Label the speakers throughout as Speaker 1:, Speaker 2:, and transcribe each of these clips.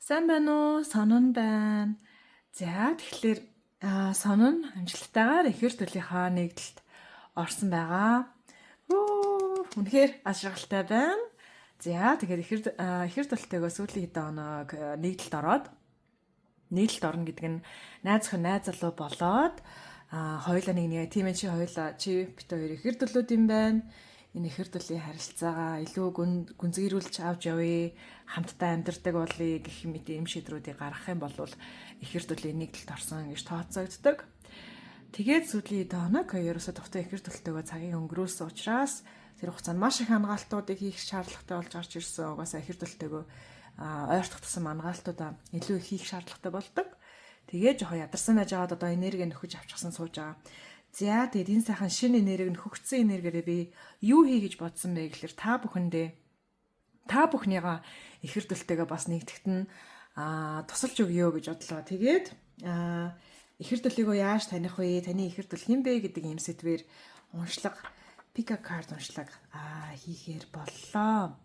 Speaker 1: Сайн байна уу? Сонон байна. За тэгэхээр сонон амжилттайгаар ихэр төлийнхаа нэгдэлт орсон байгаа. Үнэхээр ашиглалтай байна. За тэгэхээр ихэр төлтөөгөө сүүлийн хэдэн хоног нэгдэлт ороод нийлэлт орно гэдэг нь найз охин найз залуу болоод хоёулаа нэг тийм ээ чи хоёулаа чи бит хоёр ихэр төлөөд юм байна. Энэ ихэр төлийн харилцаагаа илүү гүнзгийрүүлж авч явъя. Хамтдаа амьдардаг болъё гэх мэт юм шийдрүүдийг гаргах юм бол ихэр төлийн нэгдэлт орсон гэж тооцогддог. Тэгээд сүүлийн хоног ерөөсө товтой ихэр төлтөөгөө цагийг өнгөрөөсөн учраас тэр хугацаанд маш их хангалтуудыг хийх шаардлагатай болж гарч ирсэн. Угаасаа ихэр төлтөөгөө ойртох тусам хангалтуудаа илүү их хийх шаардлагатай болдог. Тэгээд жоохон ядарсан байж байгаад одоо энерги нөхөж авчихсан сууж байгаа. За тэгээд энэ сайхан шинэ энерги нөхөгдсөн энергиэрээ би юу хий гэж бодсон бэ гэхээр та бүхнийгаа ихэр төлтөөгөө бас нэгтгэхт нь тусалж өгье гэж бодлоо. Тэгээд ихэр төлөөгөө яаж таних вэ? Таны ихэр төл хэн бэ гэдэг ийм сэдвээр уншлага пика карт уншлага хийхээр боллоо.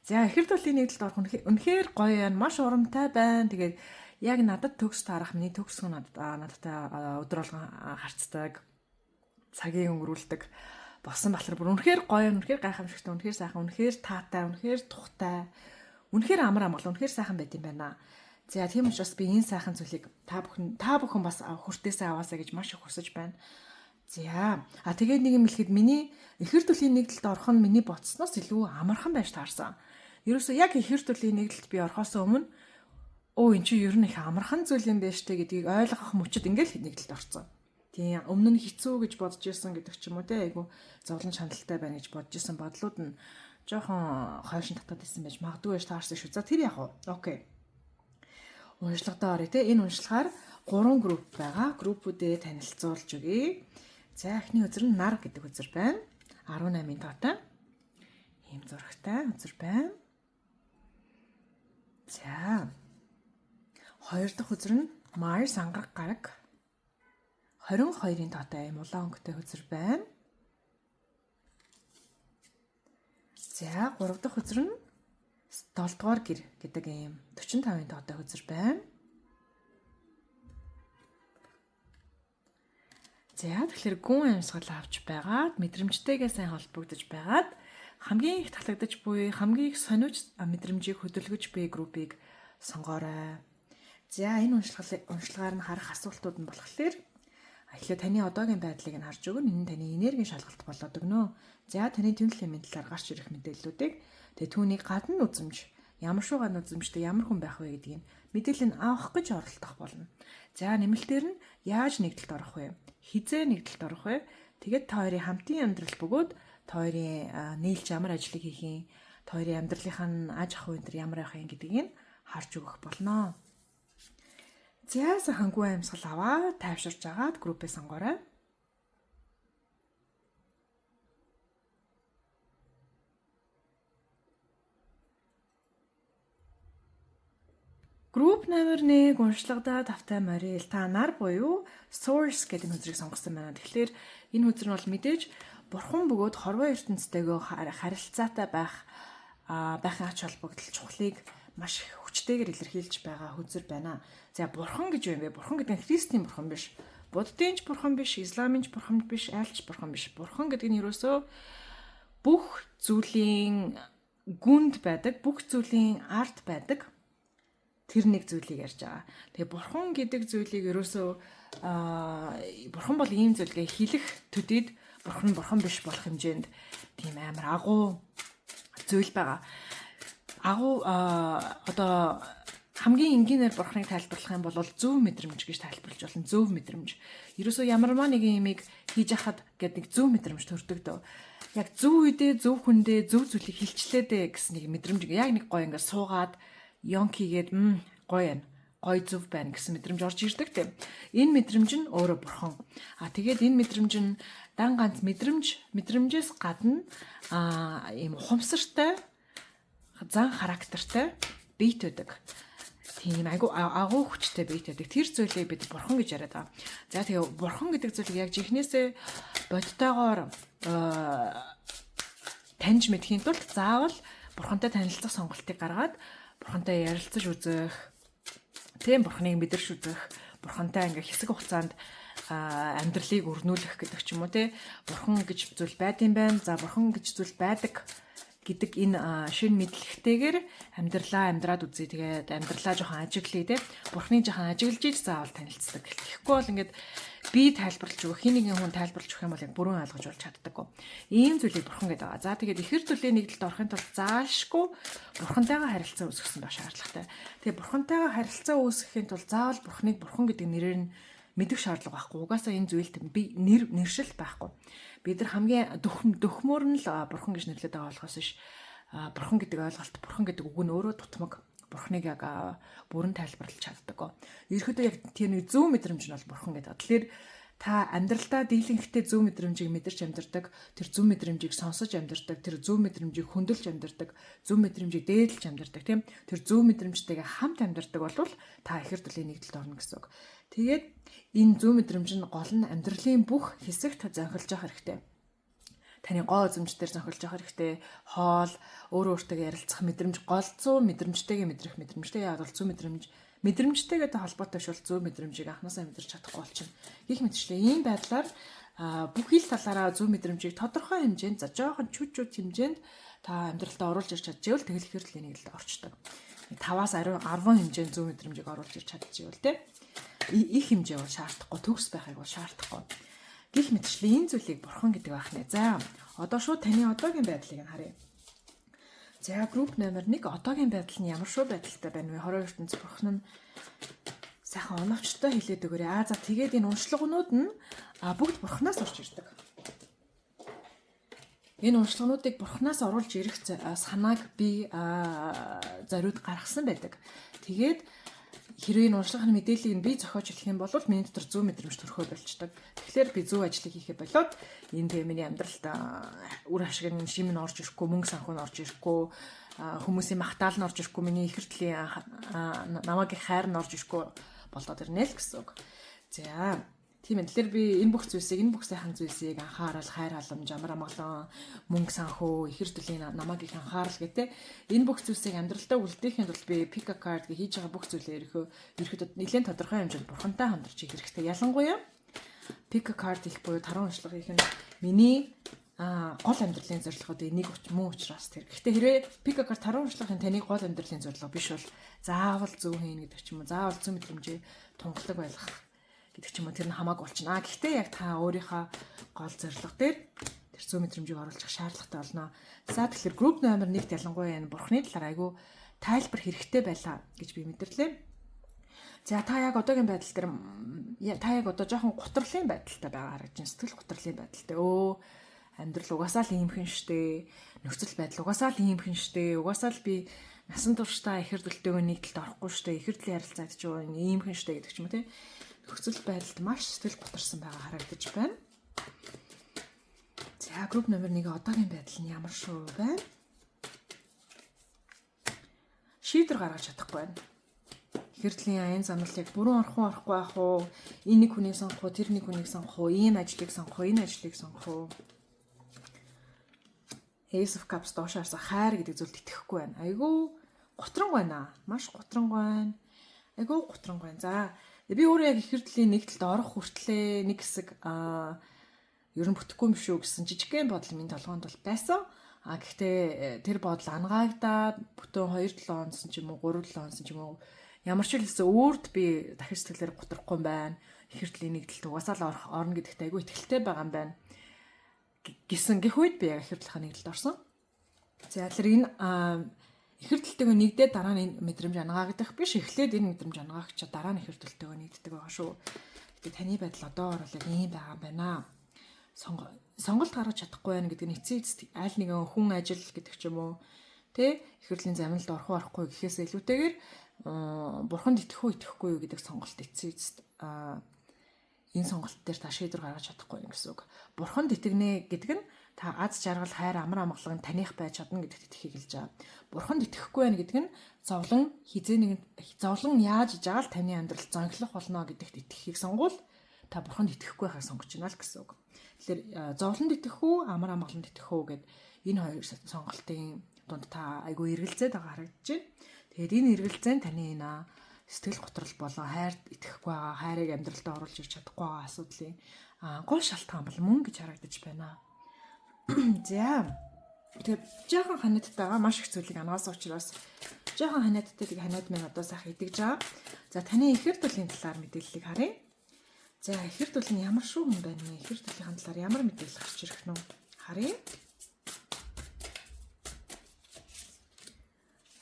Speaker 1: За ихэр төлийн нэгдэлд орох үнэхээр гоё юм, маш урамтай байна. Тэгээд яг надад төгс тарах, миний төгс надтай өдөр болгон харцдаг, цагийг өнгөрүүлдэг болсон болохоор бүр үнэхээр гоё, үнэхээр гайхамшигтай, үнэхээр сайхан, үнэхээр таатай, үнэхээр тухтай, үнэхээр амар амгалан, үнэхээр сайхан байт юм байна. За тийм учраас би энэ сайхан зүйлийг та бүхэн бас хүртээсээ аваасаа гэж маш их хүсэж байна. За тэгээд нэг юм хэлэхэд миний ихэр төлийн нэгдэлд орох нь миний бодсноос илүү амархан байж таарсан. Ерөөсөө яг ихэр төлийн нэгдэлд би орохоос өмнө эн чи ер нь их амархан зүйл юм байна штэ гэдгийг ойлгох мөчөд ингээл нэгдэлд орсон. Тийм өмнө нь хэцүү гэж бодож ирсэн гэдэг ч юм уу те, айгу зовлон шаналлтай байна гэж бодож ирсэн бодлууд нь жоохон хойшин татаад исэн байж магадгүй байж таарсан шүү. За тэр яг уу. Окей. Уншлагадаа оръё те. Энэ уншлагаар 3 групп байгаа. Группүүдээ танилцуулж өгье. За эхний үзэр нь нар гэдэг үзэр байна. 18-ын тоотой. Ийм зурагтай үзэр байна. За. Хоёр дахь үзэр нь Mars ангараг гараг. 22-ын тоотой юм улаан өнгөтэй үзэр байна. За, 3 дахь үзэр нь 7 дугаар гэр гэдэг ийм 45-ын тоотой үзэр байна. За, тэгэхээр гүн амьсгал авч байгаад мэдрэмжтэйгээ сайн холбогдож байгаад хамгийн их таалагдж буй, хамгийн их сониуч мэдрэмжийг хөдөлгөж буй группийг сонгоорой. За, энэ уншлагаар нь харах асуултууд нь болохоор эхлээд таны одоогийн байдлыг нь харж өгнө. Энэ нь таны энергийн шалгалт болоод өгнө. За таны тэмдэглэлийн мэдлэл талаар гарч ирэх мэдээллүүдийг тэгээ түүнийг гадна үзэмж, ямар шугай үзэмжтэй ямар хүн байх вэ гэдгийг мэдээлэл нь авах гэж оролдох болно. За нэмэлтээр нь яаж нэгдэлд орох вэ? Хизээ нэгдэлд орох вэ? Тэгээд та хоёрын хамтын амьдрал бөгөөд та хоёрын нийлж ямар ажлыг хийх юм, та хоёрын амьдралынхаа аж ахуй энэ ямар байх юм гэдгийг нь харж өгөх болно. За сайхангүй амьсгал аваа тайвширч агаад группээ сонгоорой. Групп номер 1 уншлагадаа тавтай морил та нар буюу source гэдэг үзрийг сонгосон байна. Тэгэхээр энэ үзэр нь бол мэдээж бурхан бөгөөд хорвоо ертөнцтэйгөө харилцаатай байхын ач холбогдол чухлыг маш хүчтэйгээр илэрхийлж байгаа үзэр байна. За бурхан гэж юм бэ? Бурхан гэдэг нь христийн бурхан биш. Буддийн ч бурхан биш, исламын ч бурхан биш, айлч бурхан биш. Бурхан гэдэг нь ерөөсөө бүх зүйлийн гүнд байдаг, бүх зүйлийн арт байдаг. Тэр нэг зүйлийг ярьж байгаа. Тэгээ бурхан гэдэг зүйлийг ерөөсөө бурхан бол ийм зүйлгээ хэлэх төдийд бурхан биш болох хэмжээнд тийм амар агуу зүйл байгаа. Агуу одоо хамгийн энгийнээр бурханыг тайлбарлах юм бол зөв мэдрэмж гэж тайлбарлаж болно. Зөв мэдрэмж. Ерөөсөө ямарваа нэгэн юмыг хийж яхад гэдэг зөв мэдрэмж төрдөг дөө. Яг зөв үедээ, зөв хүндээ, зөв зүйлийг хилчлээдээ гэсэн нэг мэдрэмж. Яг нэг гоё ингээд суугаад ёнкигээд гоё байна. Гоё зөв байна гэсэн мэдрэмж орж ирдэг тийм. Энэ мэдрэмж нь өөрөө бурхан. Тэгээд энэ мэдрэмж нь дан ганц мэдрэмжээс гадна ийм ухамсартай, зан характертай биет байдаг. Тийм агуу хүчтэй биет байдаг. Тэр зүйлийг бид бурхан гэж яриад байгаа. За тэгээ бурхан гэдэг зүйлийг яг жинхнээсээ бодтойгоор таньж мэдхийн тулд заавал бурхантай танилцах сонголтыг гаргаад бурхантай ярилцаж үзэх, тийм бурханыг мэдэрч үзэх, бурхантай ингээ хэсэг хугацаанд амьдралыг өрнүүлэх гэдэг ч юм уу тий. Бурхан гэж зүйл байдсан байна. За бурхан гэж зүйл байдаг гэдэг энэ шин мэдлэгтэйгээр амьдраад үзье. Тэгээд амьдралаа жоохон ажиглая тий. Бурханыг жоохон ажиглаж иж заавал танилцдаг. Тэгэхгүй бол ингээд би тайлбарлаж өгөх, хин нэгэн хүн тайлбарлаж өгөх юм бол яг бүрэн ойлгож болж чаддаггүй. Ийм зүйлийг бурхан гэдэг байгаа. За тэгээд ихэр төлөв нэгдэлд орохын тулд заашгүй бурхантайгаа харилцаа үүсгэсэн байх шаардлагатай. Тэгээд бурхантайгаа харилцаа үүсгэхийн тулд заавал бурханыг бурхан гэдэг нэрээр нь мэдэх шаардлага байхгүй. Угаасаа энэ зүйлд би нэршил байхгүй. Бид нар хамгийн дөхмөр нь л бурхан гэж нэрлэдэг байгаа болохоос ш бурхан гэдэг ойлголт, бурхан гэдэг үг нь өөрөө дутмаг. Бурханыг яг бүрэн тайлбарлаж чаддаг. Ерөнхийдөө яг тийм нэг зөв мэдрэмж нь бол бурхан гэдэг. Тэгэхээр та амьдралдаа дийлэнхтэй зөв мэдрэмжийг мэдэрч амьдардаг, тэр зөв мэдрэмжийг сонсож амьдардаг, тэр зөв мэдрэмжийг хөндлөж амьдардаг, зөв мэдрэмжийг дээдлж амьдардаг, тийм тэр зөв мэдрэмжтэйгээ хамт амьдардаг бол та ихэр төлөв нэгдэлд орно гэсэн үг. Тэгээд энэ зөв мэдрэмж нь гол нь амьдралын бүх хэсэгт зонхилж явах хэрэгтэй. Таны гоо үзэмжтэр зонхилж явах хэрэгтэй. Хоол, өөрөө өөртөө ярилцах мэдрэмж, голцоо мэдрэмжтэйгээ мэдрэх мэдрэмжтэй яавал зөв мэдрэмжтэйгээ холбоотой шул зөв мэдрэмжийг анханасаа мэдэрч чадахгүй болчихно. Гэх мэтчлээ ийм байдлаар бүх ил талаараа зөв мэдрэмжийг тодорхой хэмжээнд, за жоохон чүт хэмжээнд та амьдралтаа оруулж ирч чадчихвэл тэгэл ихэр төлөв нэгдэлд орчдөг. 5-аас 10 хэмжээнд зөв мэдрэмжийг оруулж ирч чадчихвэл те их хэмжээ бол шаардахгүй, төгс байхыг бол шаардахгүй. Гэх мэтчлээ энэ зүйлийг бурхан гэдэг байх нэ. За одоо шууд таны одоогийн байдлыг харъя. За групп номер 1 одоогийн байдал нь ямар шүү байдалтай байна вэ? Хороо ертөнц бурхан нь сайхан оновчтой хэлээд өгөөрэй. За тэгээд энэ уншлагнууд нь бүгд бурханаас орж ирдэг. Энэ уншлагнуудыг бурханаас оруулж ирэх санааг би зориуд гаргасан байдаг. Тэгээд хэрвээ энэ уншлагын мэдээллийг нь би зохиож хэлэх юм бол миний дотор зөв мэдрэмж төрөхөө болчдөг. Тэгэхээр би зөв ажлыг хийхээ болоод энэ тэгээ миний амьдралд үр ашиг нь шим нь орж ирэхгүй, мөнгө санхүү нь орж ирэхгүй, хүмүүсийн магтаал нь орж ирэхгүй, миний ихэр төлөв намайг хайр нь орж ирэхгүй болоод ирнэ л гэсэн үг. За тийм ээ. Тэгэхээр би энэ бүх сайхан зүйлсийг анхаарал, хайр халамж, амар амгалан, мөнгө санхүү, ихэр төлөв намайг их анхаарал гэдэг. Энэ бүх зүйлсийг амьдралдаа үлдээхийн тулд би pick a card гэж хийж байгаа бүх зүйлээ ерөөхдөө нэлээд тодорхой хэмжээнд бурхантай хамтарч хийх хэрэгтэй. Ялангуяа pick a card их буюу таран уншлага хийх нь миний гол амьдралын зорилготой нэг мөн учраас тэр. Гэхдээ хэрвээ pick a card таран уншлагын таны гол амьдралын зорилго биш бол заавал зөв хийнэ гэдэг ч юм уу, заавал зөв мэдрэмжээ тунгалаг байлгах гэдэг ч юм уу, тэр нь хамаагүй болчихно. Гэхдээ яг та өөрийнхөө гол зорилго дээр тэр зөв мэдрэмжийг оруулах шаардлагатай болно. За тэгэхээр групп номер 1-т ялангуяа энэ бурхны талаар айгүй тайлбар хэрэгтэй байлаа гэж би мэдэрлээ. За та яг одоогийн байдал дээр та яг одоо жоохон гутралын байдалтай байгаа харагдаж байна. Сэтгэл гутралын байдалтай. Амьдрал угаасаа л иймхэн штэ. Нөхцөл байдал угаасаа л иймхэн штэ. Угаасаа л би насан туршдаа ихэр төлтөөгөө нэгдэлд орохгүй штэ. Ихэр төлөв ярилцаад ч иймхэн штэ гэдэг ч юм уу те. Нөхцөл байдалд маш сэтгэл гутрсан байгаа харагдаж байна. За групп номер 1 одоогийн байдал нь ямар шүү байна? Шийдвэр гаргаж чадахгүй байна. Ихэр төлөв аян замналыг бүрэн орохгүй байх уу? Энэ нэг хүнийг сонгох уу, тэр нэг хүнийг сонгох уу, ийм ажлыг сонгох уу, энэ ажлыг сонгох уу? Ace of Cups доошоос хайр гэдэг зүйлд итгэхгүй байна. Айгүй гутран байна. Маш гутран байна. Айгүй гутран байна. За би өөрөө яг ихэр төлөв нэгдэлд орох хүртлээр нэг хэсэг ер нь бүтэхгүй юм шүү гэсэн жижигхэн бодол минь толгоонд бол байсан. Гэхдээ тэр бодол ангаагдаад бүтэн 2-7 онсон ч юм уу 3-7 онсон ч юм уу ямар ч хэлсэн өөрт би дахиж сэтгэлээр гутрахгүй юм байна. Ихэр төлөв нэгдэлд угаасаа л орно гэдэгт айгүй итгэлтэй байгаа юм байна. Гэх үед би яг ихэр төлөв нэгдэлд орсон. За тэгэхээр энэ ихэр төлөвтэйгөө нэгдээд дараа нь энэ мэдрэмж ангаагдах биш. Эхлээд энэ мэдрэмж ангаагч дараа нь ихэр төлөвтэйгөө нэгддэг байгаа шүү. Гэтэ таны байдал одоо бол яг ийм байгаа юм байна. Сонголт гаргаж чадахгүй байна гэдэг нь эцсийн аль нэгэн хүн ажил гэдэг ч юм уу тэ ихэр төлөвийн замналд орох орохгүй гэхээс илүүтэйгээр бурханд итгэх үү итгэхгүй юу гэдэг сонголт эцсийн энэ сонголт дээр та шийдвэр гаргаж чадахгүй юм гэсэн үг. Бурханд итгэнэ гэдэг нь та аз жаргал хайр амар амгалан таних байж чадна гэдэгт итгэхийг хэлж байгаа. Бурханд итгэхгүй байна гэдэг нь зовлон яаж иж байгаа л таны амьдрал зонхлох болно гэдэгт итгэхийг сонгуул та бурханд итгэхгүй байхыг сонгож байна л гэсэн үг. Тэгэхээр зовлонд итгэх үү амар амгаланд итгэх үү гэд энэ хоёр сонголтын дунд та айгүй эргэлзээд байгаа харагдаж байна. Тэгээд энэ эргэлзээ таны энэ сэтгэл готрол болон хайрд итгэхгүй байгаа, хайрыг амьдралдаа оруулж ирч чадахгүй байгаа асуудлын гол шалтгаан бол мөн гэж харагдаж байна. За. Тэгээд жоохон ханиадтайгаа маш их зүйлийг анагаасан учраас жоохон ханиадтай тийг ханиад минь одоо сайхан идэж байгаа. За таны ихэр дулын талаар мэдээллийг харъя. За ихэр дул нь ямар шүү хүн байна вэ? Ихэр дулын талаар ямар мэдээлэл гарч ирэх нь харъя.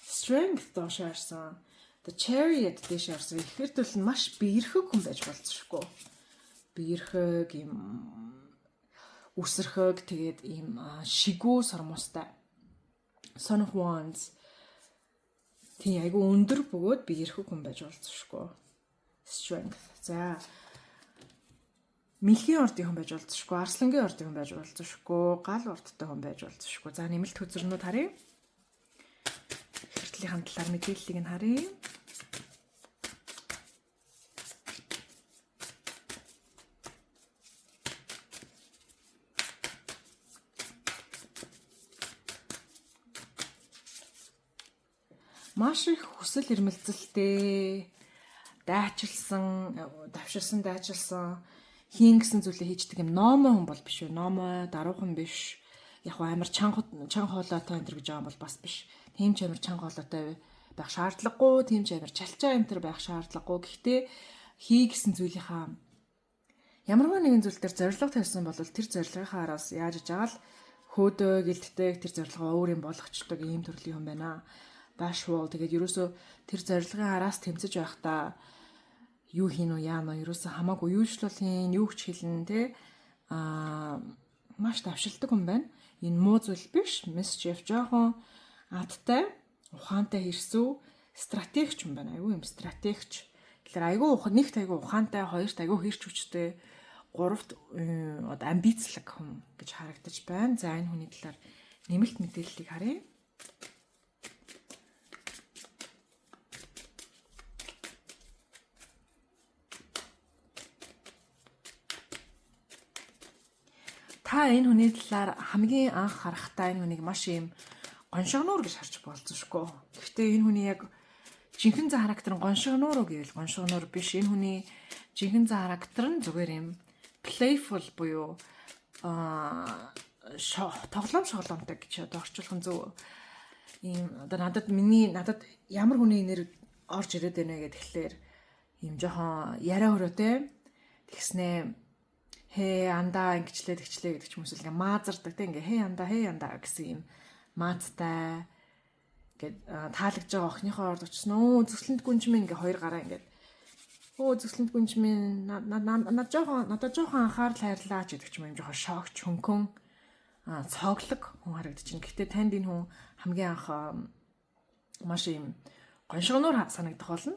Speaker 1: Strength доош харсан. The chariot дэш харсан. Ихэр дул нь маш биерхэг хүн байж болцсохгүй. Биерхэг юм үсэрхэг тэгээд ийм шигүү сормостой. Son of Wands. Тий айгу өндөр бөгөөд биерхэг хүн байж болцсохгүй. Strength. За Мэлхийн ордын хүн байж болцсохгүй, Арслангийн ордын хүн байж болцсохгүй, гал урдтай хүн байж болцсохгүй. За нэмэлт хөзөрнүүд харъя. Ихэртлийн талаар мэдээллийг нь харъя. Маш их хүсэл эрмэлзэлтэй дайчилсан, давшилсан хийн гэсэн зүйлээ хийждэг юм номоо хүн бол биш үү? Номоо даруухан биш. Яг амар чанга хоолойтой энэ гэж байгаа бол бас биш. Тийм ч амар чанга хоолойтой байх шаардлагагүй, тийм ч амар чалчаа энэ байх шаардлагагүй. Гэхдээ хий гэсэн зүйлийнхаа ямарваа нэгэн зүйл дээр зорилго тавьсан бол тэр зорилгынхаа араас яаж иж байгаа л хөөдөө гэлтдэг тэр зорилгоо өөр юм болгочдөг ийм төрлийн хүн байна. Bashful тэгээд ерөөсөө тэр зорилгын араас тэмцэж байхдаа юу хийн үү яана ерөөсөө хамаагүй юу ч бол хийн юу ч хэлнэ те маш давшилдаг хүн байна. Энэ муу зүйл биш. Mischief жоохон адтай ухаантай хэрсүү стратегч хүн байна. Айгүй юм стратегч. Тэгэхээр нэгт айгүй ухаантай, хоёрт айгүй хэрч хүчтэй, гуравт одоо амбицлог хүн гэж харагдаж байна. За энэ хүний талаар нэмэлт мэдээллийг харъя. Та энэ хүний талаар хамгийн анх харахтаа энэ хүнийг маш юм гоншигнуур гэж харж болзошгүй. Гэхдээ энэ хүний яг жинхэнэ характер нь гоншигнуур гэвэл гоншигнуур биш. Энэ хүний жинхэнэ характер нь зүгээр юм playful буюу тоглоом шоглоомтой гэж одоо орчуулах нь зөв. Ийм одоо надад ямар хүний нэр орж ирээд байна вэ гэхээр ийм жоохон яриа хөрөөтэй тэгснээ хээ андаа ингэчлээ гэдэг ч юм уу ингээ маазардаг те ингээ хээ андаа гэсэн юм маацтай ингээд таалагдж байгаа охиныхоо орд очсон зөвслөнд гүнж минь ингээ хоёр гараа ингээд зөвслөнд гүнж минь надад жоохон анхаарал хайрлаач гэдэг ч юм жоохон шокч хөнгөн цоглог хүн харагдаж байна. Гэхдээ танд энэ хүн хамгийн анх маш юм гоншигнуур санагдах болно.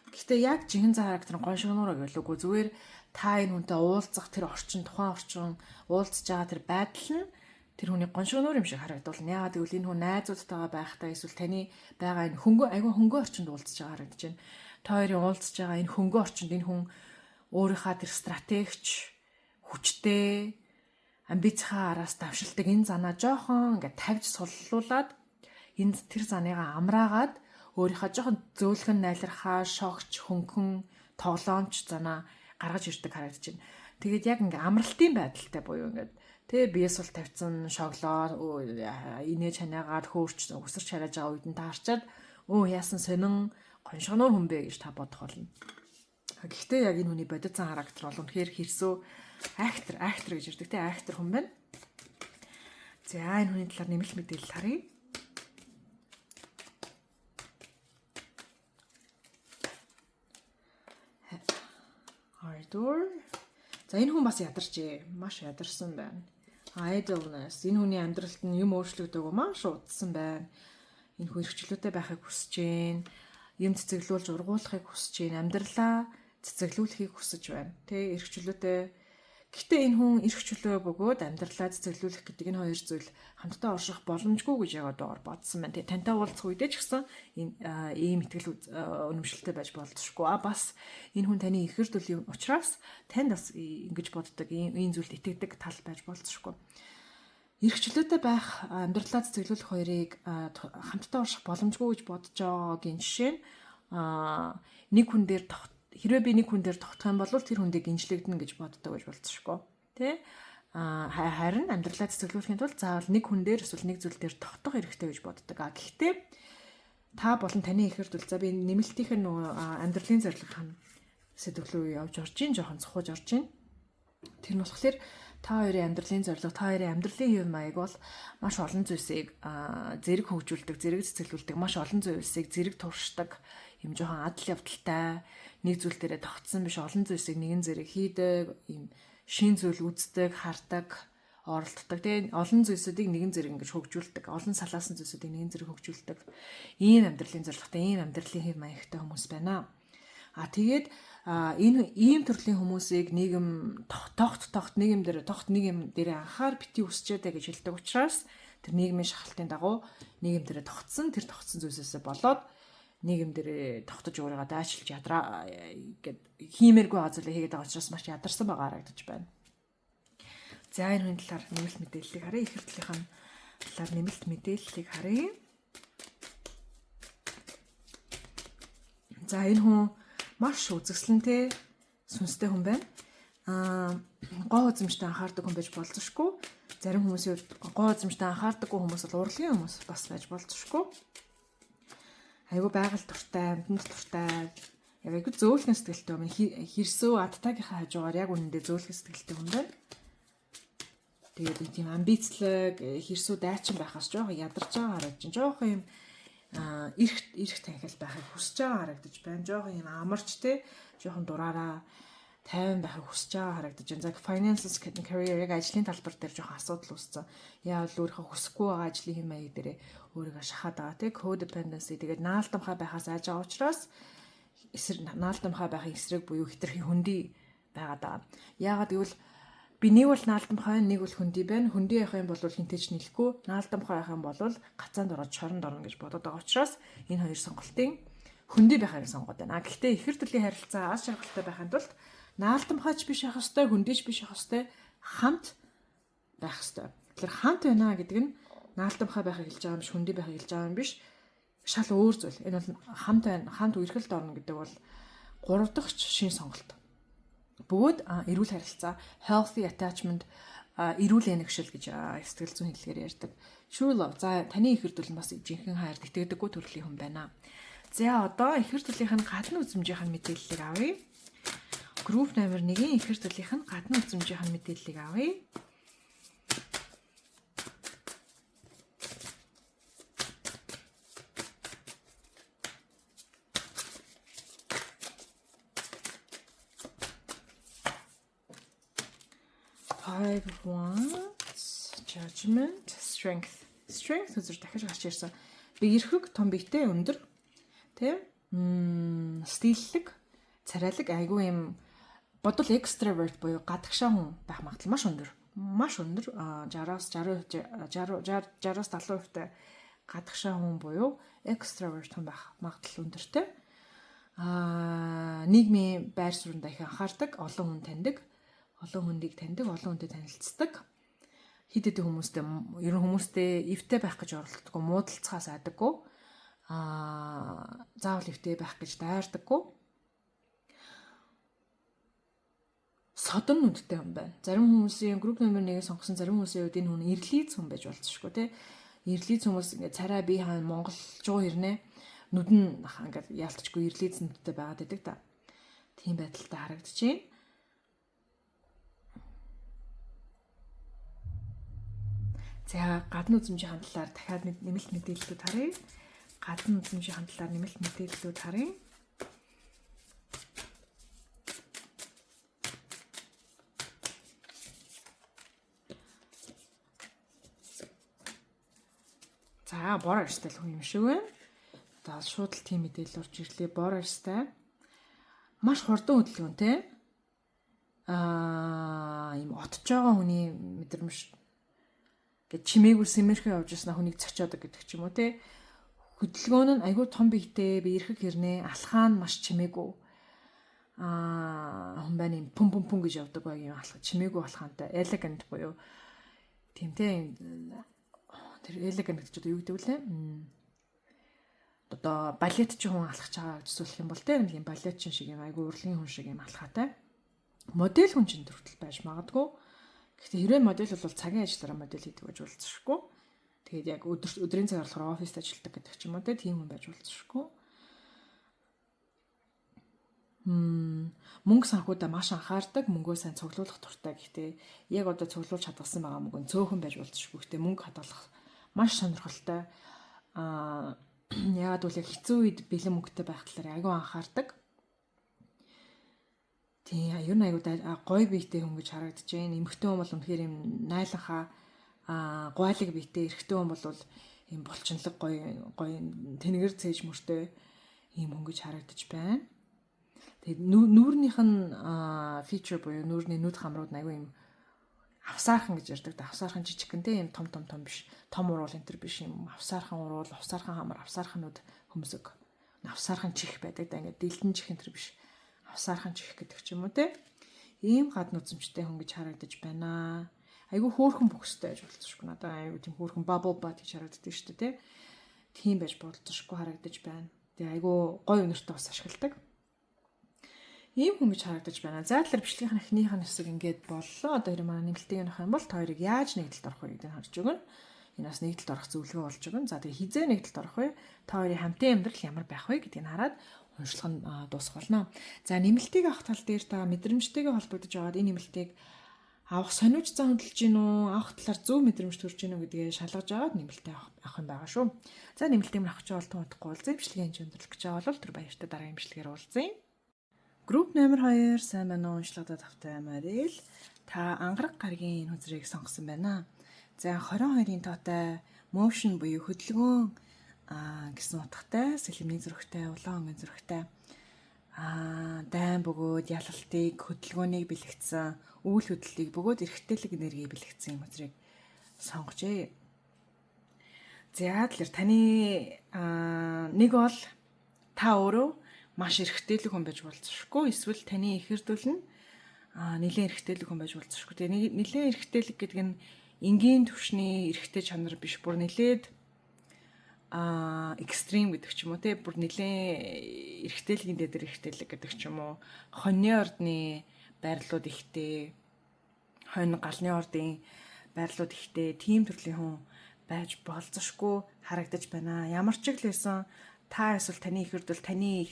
Speaker 1: Гэхдээ яг жинхэнэ характер нь гоншигнуур гэвэл үгүй зүгээр та энэ хүнтэй уулзах тэр тухайн орчин уулзж байгаа тэр байдал нь тэр хүний гоншигнуур юм шиг харагдуулна. Яагаад гэвэл энэ хүн найзуудтайгаа байхдаа эсвэл таны байгаа энэ хөнгө орчинд уулзж байгаа харагдаж байна. Та хоёрын уулзж байгаа энэ хөнгө орчинд энэ хүн өөрийнхөө тэр стратегч хүчтэй амбицхаа араас давшилдаг энэ занаа жоохон ингээд тавьж суллуулад энэ тэр заныгаа амраагаад өөрийнхөө жоохон зөөлхөн найлархаа шогч хөнгөн тоглоомч занаа гаргаж ирдэг харагдаж байна. Тэгээд яг ингээ амралтын байдалтай буюу ингээд тэгээ биес бол тавьсан шоглоо инээж ханаагаад хөөрч өсөрч хараад байгаа үед нь таарчаад яасан сонин гоншигнуур хүн бэ гэж та бодох болно. Гэхдээ яг энэ хүний бодит зан характер бол үнэхээр хэрсөө актер гэж ирдэг те актер хүн байна. За энэ хүний талаар нэмэлт мэдээлэл харъя. За энэ хүн бас ядарчээ. Маш ядарсан байна. Idleness. Энэ хүний амьдралд нь юм өөрчлөгдөөгөө маш удсан байна. Энэ хүн эрхчлөөтэй байхыг хүсэж байна. Юм цэцэглүүлж ургуулахыг хүсэж байна. Амьдралаа цэцэглүүлэхийг хүсэж байна. Тэ эрхчлөөтэй. Гэхдээ энэ хүн эрхчлөө бөгөөд амьдралаа цэцэглүүлэх гэдэг энэ хоёр зүйл хамтдаа орших боломжгүй гэж яг одоогор бодсон байна. Тантай уулзах үедээ ч гэсэн ийм итгэл үнэмшилтэй байж болзошгүй. Бас энэ хүн таны ихэр дүүлийн учраас танд бас ингэж боддог, ийм зүйлд итгэдэг тал байж болзошгүй. эрх чөлөөтэй байх амьдралаа цэцэглүүлэх хоёрыг хамтдаа урших боломжгүй гэж бодож байгаагийн жишээ нь нэг хүн дээр хэрвээ би нэг хүн дээр тогтох юм бол тэр хүн дээр гинжлэгдэнэ гэж боддог гэж болцсошгүй. Тэ? Харин амьдралаа цэцэглүүлэхийн тулд заавал нэг хүн дээр эсвэл нэг зүйл дээр тогтох хэрэгтэй гэж боддог. Гэхдээ та болон таны ихэр дүүл за би нэмэлтийнх нь амьдралын зорилгын сэдв рүү явж орж ийн жоохон цохож орж ийн. Тэр нь болохоор та хоёрын амьдралын зорилго, та хоёрын амьдралын хэв маяг бол маш олон зүйлсийг зэрэг хөгжүүлдэг, зэрэг цэцэглүүлдэг, маш олон зүйлсийг зэрэг туршдаг, юм жоохон адал явдалтай, нэг зүйл дээрээ тогтсон биш олон зүйлсийг нэгэн зэрэг хийдэг, юм шин зүйл үздэг, хардаг, оролддог. Тэгээ олон зүйлсүүдийг нэгэн зэрэг ингэж хөгжүүлдэг, олон салаасан зүйлсүүдийг нэгэн зэрэг хөгжүүлдэг. Ийм амьдралын зорилготой, ийм амьдралын хэв маягтай хүмүүс байна. Тэгээд энэ ийм төрлийн хүмүүсийг нийгэм нийгэм дээр анхаар бити үсчээдэ гэж хэлдэг учраас тэр нийгмийн шахалтын дагуу нийгэм дээр тогтсон зүйлсээс болоод нийгэм дээр тогтож өөрийгөө дайчилж ядраа гэд хиймээргүй газарлаа хийгээд байгаа учраас маш ядарсан байгаа харагдаж байна. За энэ хүн талаар нэмэлт мэдээллийг харъя. Ихэр төлөвийн талаар нэмэлт мэдээллийг харъя. За энэ хүн маш үзэсгэлэнтэй сүнстэй хүн байна. Гоо үзэмжтэй анхаардаг хүн байж болзошгүй. Зарим хүмүүсийн гоо үзэмжтэй анхаардаггүй хүмүүс бол урлагийн хүмүүс бас байж болзошгүй. Айгу байгаль дуртай, амьтанд дуртай, яг айгу зөөлхөн сэтгэлтэй юм. Хэрсөө адтаагийнхаа хажуугаар яг үнэндээ зөөлхөн сэтгэлтэй хүн байна. Тэгээд тийм амбицлог, хэрсүү дайчин байхаас жоохон ядарч байгаа харагдаж байна. Жоохон юм эрх танхил байхыг хүсэж байгаа харагдаж байна. Жоохон юм амарч те, жоохон дураараа тайван байхыг хүсэж байгаа харагдаж байна. За finances career яг ажлын талбар дээр жоохон асуудал үүссэн. Яавал өөрийнхөө хүсэхгүй байгаа ажлын хэм маяг дээр өөрийгөө шахаад байгаа те, codependency тэгээд наалтамхай байхаас айж байгаа учраас наалтамхай байхын эсрэг буюу хитрхи хөндөй байгаад байгаа. Яагаад гэвэл би нэг бол наалтамхай, нэг бол хөндөй байна. Хөндөй явах юм бол хинтэж нийлэхгүй, наалтамхай явах юм бол гацаанд ороод шоронд орно гэж бодоод байгаа учраас энэ хоёр сонголтын хөндөй байхыг сонгоод байна. Гэхдээ ихэр төлөлийн харилцаа аз жаргалтай байхын тулд наалтамхайч биш явах хэвээр, хөндөйч биш явах хэвээр хамт байх хэвээр. Тэгэхээр хамт байна гэдэг нь наалтамхай байхыг хэлж байгаа юм биш, хөндөй байхыг хэлж байгаа юм биш. Шал өөр зүйл. Энэ бол хамт байна, хамт үерхэлд орно гэдэг бол 3 дахь шин сонголт. Бөгөөд эрүүл харилцаа, healthy attachment, эрүүл энэгшил гэж сэтгэл зүйн хэллэгээр ярьдаг. True love. За таны ихэр дүүл нь бас жинхэнэ хайрд итгэдэггүй төрлийн хүн байна. За одоо ихэр дүүлийнх нь гадна үзмжийнх нь мэдээллийг авъя. Group номер 1-ийн ихэр дүүлийнх нь гадна үзмжийнх нь мэдээллийг авъя. Five of Wands, Judgment, Strength. Strength үзэр дахиж гарч ирсэн. Биерхэг, том биетэй, өндөр. Тэ? Стиллэг, царайлаг, айгүй юм бодвол extrovert буюу гадагшаа хүн байх магадлал маш өндөр. Маш өндөр. 60-аас 70% гадагшаа хүн буюу extrovert хүн байх магадлал өндөртэй. Нийгмийн байр суурьнд их анхаардаг, олон хүн таньдаг. Олон хүндийг таньдаг, олон хүнтэй танилцдаг. Хид хэдэн хүмүүстэй ерөн хүмүүстэй эвтэй байх гэж оролддоггүй, муудалцахаас айдаггүй. Заавал эвтэй байх гэж дайрдаггүй. Содон нүдтэй хүн байна. Зарим хүмүүсийн групп номер 1-ийг сонгосон зарим хүмүүсийн хувьд энэ хүн ирлиц хүн байж болцсошгүй тий. Ирлиц хүмүүс ингээд царай бие хаана монголчуу ирнэ. Нүд нь ингээд яалтчгүй ирлиц нүдтэй байгаад байдаг та. Тийм байдалтай харагдаж байна. За гадна үзмжийн талаар дахиад нэмэлт мэдээллүүд харъя. Гадна үзмжийн талаар нэмэлт мэдээллүүд харъя. За бор арьстай л хүн юм шиг байна. Одоо шууд л тийм мэдээлэл орж ирлээ. Бор арьстай. Маш хурдан хөдөлгөөнтэй. Ийм отж байгаа хүний мэдрэмж гэж чимээгүй сэмэрхээ явж яснаа хүнийг цочоодаг гэдэг ч юм уу те. Хөдөлгөөн нь айгүй том биетэй, биерхэг хэрнээ, алхаан маш чимээгүй. Хүн байна юм пүм гэж явдаг баг юм алхаа чимээгүй алхаантай, elegant буюу Тийм те тэр элегant гэж одоо юу гэдэг вүлээ? Одоо балет ч хүн алхаж байгаа гэж зүйлэх юм бол те нэг юм балет шиг юм айгүй урлагийн хүн шиг юм алхаатай. Модель хүн чинь төртөл байж магадгүй. Гэхдээ хэрвээ модель бол цагийн ажиллаараа модель хийдэг байж болцсохгүй. Тэгээд яг өдрийн цагаар болохоор оффист ажилладаг гэдэг ч юм уу те тийм хүн байж болцсохгүй. Мөнгө санхуудаа маш анхаардаг, мөнгөө сайн цуглуулах дуртай. Гэхдээ яг одоо цуглуулж чадсан байгаа мөнгө нь цөөхөн байж болцсохгүй. Гэхдээ мөнгө хадгалах маш сонирхолтой. Яагаад гэвэл хэцүү үед бэлэн мөнгөтэй байх талаар айгүй анхаардаг. Тийм ер нь айгүй гоё биетэй хүн гэж харагдаж байна. Эмэгтэй хүн бол үнэхээр юм найланхаа гуайлаг биетэй, эрэгтэй хүн бол юм булчинлаг гоё тэнгэр цээж мөртэй ийм хүн гэж харагдаж байна. Тэгээд нүүрнийх нь фичер буюу нүүрний нүд хамрууд айгүй юм авсаархан гэж ярьдаг. Авсаархан жижигхэнтэй юм том биш. Том уруул энэ төр биш юм. Авсаархан уруул, авсаархан хамар, авсаарханууд хөмсөг. Авсаархан чих байдаг. Да ингээд дэлдэн чих энэ төр биш. Авсаархан чих гэдэг ч юм уу те. Ийм гаднууд зэмжтэй хүн гэж харагдаж байна. Айгүй хөөрхөн бөхстэй байж болцсохгүй. Надад айгүй тийм хөөрхөн bubble butt гэж харагддаг шүү дээ те. Тийм байж болцсохгүй харагдаж байна. Тэгээ айгүй гоё өнөртөө бас ашигладаг. Ийм хүн гэж харагдаж байна. За тэгэхээр бичлэгийнх эхнийх нь хэсэг ингээд боллоо. Одоо хэрэг манай нэмэлтийг нөх юм бол та хоёрыг яаж нэгдэлд орох вэ гэдгийг харж өгнө. Энэ бас нэгдэлд орох зөвлөгөө болж өгнө. За тэгээ хизээ нэгдэлд орох вэ? Та хоёрын хамтын амьдрал ямар байх вэ гэдгийг хараад уншлах нь дуусах болно. За нэмэлтийг авах тал дээр та мэдрэмжтэйгээ холбогдож байгаад энэ нэмэлтийг авах сониуч зан хөдөлж гин үү? Авах талаар зөв мэдрэмж төрж гин үү гэдгээ шалгаж аваад нэмэлтээ авах юм байгаа шүү. За нэмэлтийг авах гэж бол туудахгүй уулзъя. Бичлэгийн хэмжээ өндөрлөх гэж байгаа бол тэр баяртай дараагийн бичлэгээр уулзъя. Групп номер 2 сайн байна уу? Уншлагадаа тавтай Марил. Та ангараг гарагийн энэ хүзрийг сонгосон байна. За 22-ын тоотой motion буюу хөдөлгөөн гэсэн утгатай, сэлэмний зүрхтэй, улаан өнгийн зүрхтэй дайн бөгөөд ялалтыг, хөдөлгөөнийг бэлэгдсэн, үйл хөдлөлийг бөгөөд эрхтэлэг энерги бэлэгдсэн юм хүзрийг сонгожээ. За тэгэхээр таны нэг бол та өөрөө маш эрхтэлэг хүн байж болцсохгүй, эсвэл таны их эрдүүл нь нэлээд эрхтэлэг хүн байж болцсохгүй. Тэгээ нэлээд эрхтэлэг гэдэг нь энгийн түвшний эрхтэй чанар биш, бүр нэлээд экстрим гэдэг ч юм уу те, бүр нэлээд эрхтэлгийн дээр эрхтэлэг гэдэг ч юм уу, хоньны ордны байрлууд ихтэй, хонь галны ордын байрлууд ихтэй, тийм төрлийн хүн байж болцсохгүй харагдаж байна. Ямар ч л байсан та эсвэл таны их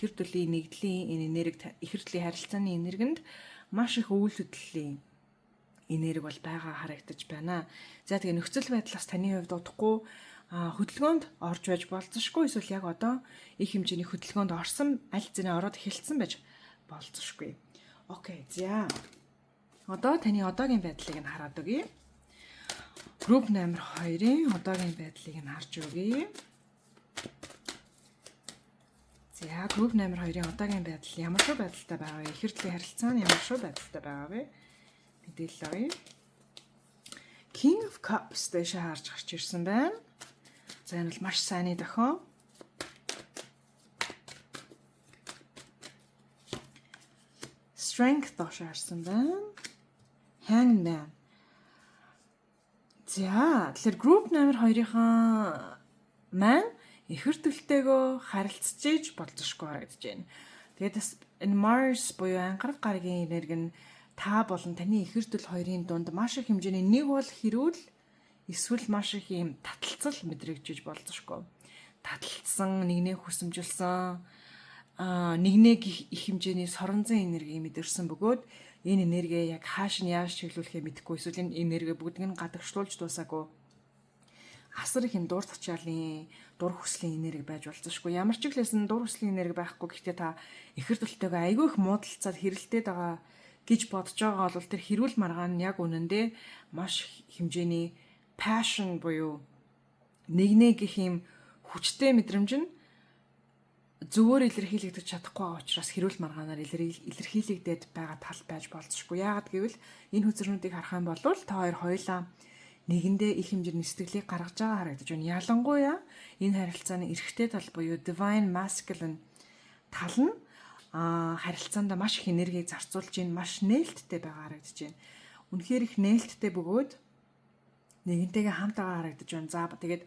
Speaker 1: эрдүүлийн нэгдлийн энэ энерги, их эрдлийн харилцааны энергинд маш их үйл хөдлөлийн энерги бол байгаа харагдаж байна. За тэгээ нөхцөл байдлаас таны хувьд удахгүй хөдөлгөөнд орж байж болцсохгүй, эсвэл яг одоо их хэмжээний хөдөлгөөнд орсон, аль зэний ороод эхэлсэн байж болцсохгүй. Окей. За одоо таны одоогийн байдлыг нь хараад өгье. Групп номер 2-ын одоогийн байдлыг нь харж өгье. За групп номер 2-ын одоогийн байдал ямар шүү байдалтай байгаа вэ? Их эрдлийн харилцаа нь ямар шүү байдалтай байгаа вэ? Мэдээлэл авъя. King of Cups дэше харж гарч ирсэн байна. За энэ бол маш сайнны дохио. Strength доош харсан байна. Hangman. За тэгэхээр групп номер 2-ынхаа маань их эрдэлтэйгөө харилцаж иж болцсохгүй харагдаж байна. Тэгээд энэ Mars буюу ангараг гарагийн энерги нь та болон таны их эрдэл хоёрын дунд маш их хэмжээний нэг бол хэрүүл, эсвэл маш их юм таталцал мэдрэгдэж болцсохгүй. Таталцсан, нэгнээ хүсэмжилсэн, нэгнээ их хэмжээний соронзон энерги мэдэрсэн бөгөөд энэ энерги яг хааш нь яаж чиглүүлэхээ мэдэхгүй, эсвэл энэ энерги бүгдийг нь гадагшлуулж дуусаагүй. Асар их юм дур тачаалын, дур хүслийн энерги байж болцсохгүй. Ямар ч ихлээсэн дур хүслийн энерги байхгүй. Гэхдээ та их эрдэлтэйгээ айгүй их муудалцаад хэрэлдээд байгаа гэж бодож байгаа бол тэр хэрүүл маргаан яг үнэндээ маш хэмжээний passion буюу нэгнээ гэх юм хүчтэй мэдрэмж нь зөвөр илэрхийлэгдэж чадахгүй байгаа учраас хэрүүл маргаанаар илэрхийлэгдээд байгаа тал байж болцсохгүй. Яагаад гэвэл энэ хүзрнүүдийг харах юм бол та хоёулаа нэгэндээ их хэмжээний сэтгэлийг гаргаж байгаа харагдаж байна. Ялангуяа энэ харилцааны эрхтэй тал буюу divine masculine тал нь харилцаанд маш их энергийг зарцуулж байна, маш нээлттэй байгаа харагдаж байна. Үнэхээр их нээлттэй бөгөөд нэгнтэйгээ хамтаа харагдаж байна. За тэгээд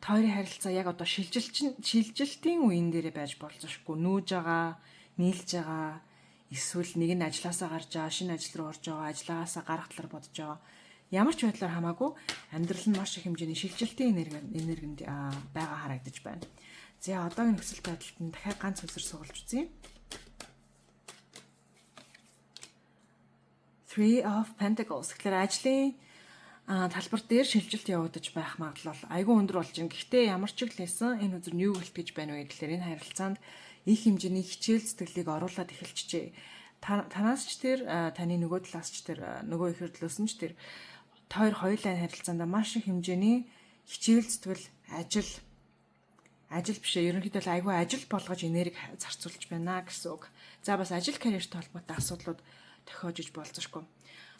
Speaker 1: та хоёрын харилцаа яг одоо шилжилтийн үеийн дээрээ байж болзошгүй. Нүүж байгаа, нийлж байгаа, эсвэл нэг нь ажилласаа гарч байгаа, шинэ ажил руу орж байгаа, ажиллагаасаа гарах талаар бодож байгаа. Ямар ч байдлаар хамаагүй амьдрал нь маш их хэмжээний шилжилтийн энергинд байгаа харагдаж байна. За одоогийн нөхцөл байдалд нь дахиад ганц үзэр суулж үзье. Three of Pentacles. Тэгэхээр ажлын талбар дээр шилжилт явагдаж байх магадлал айгүй өндөр болж байна. Гэхдээ ямар ч хэлсэн энэ үзэр нь юу гэлтгэж байна вэ гэхээр энэ харилцаанд их хэмжээний хичээл сэтгэлийг оруулаад эхэлчихжээ. Танаас ч тэр таны нөгөө талаас ч тэр нөгөө ихэр төлөөс нь ч тэр хоёулаа харилцаанд маш их хэмжээний хичээл сэтгэл ажил бишээ ерөнхийдөө айгүй ажил болгож энерги зарцуулж байна гэсэн үг. За бас ажил карьертэй холбоотой асуудлууд тохиож иж болзошгүй.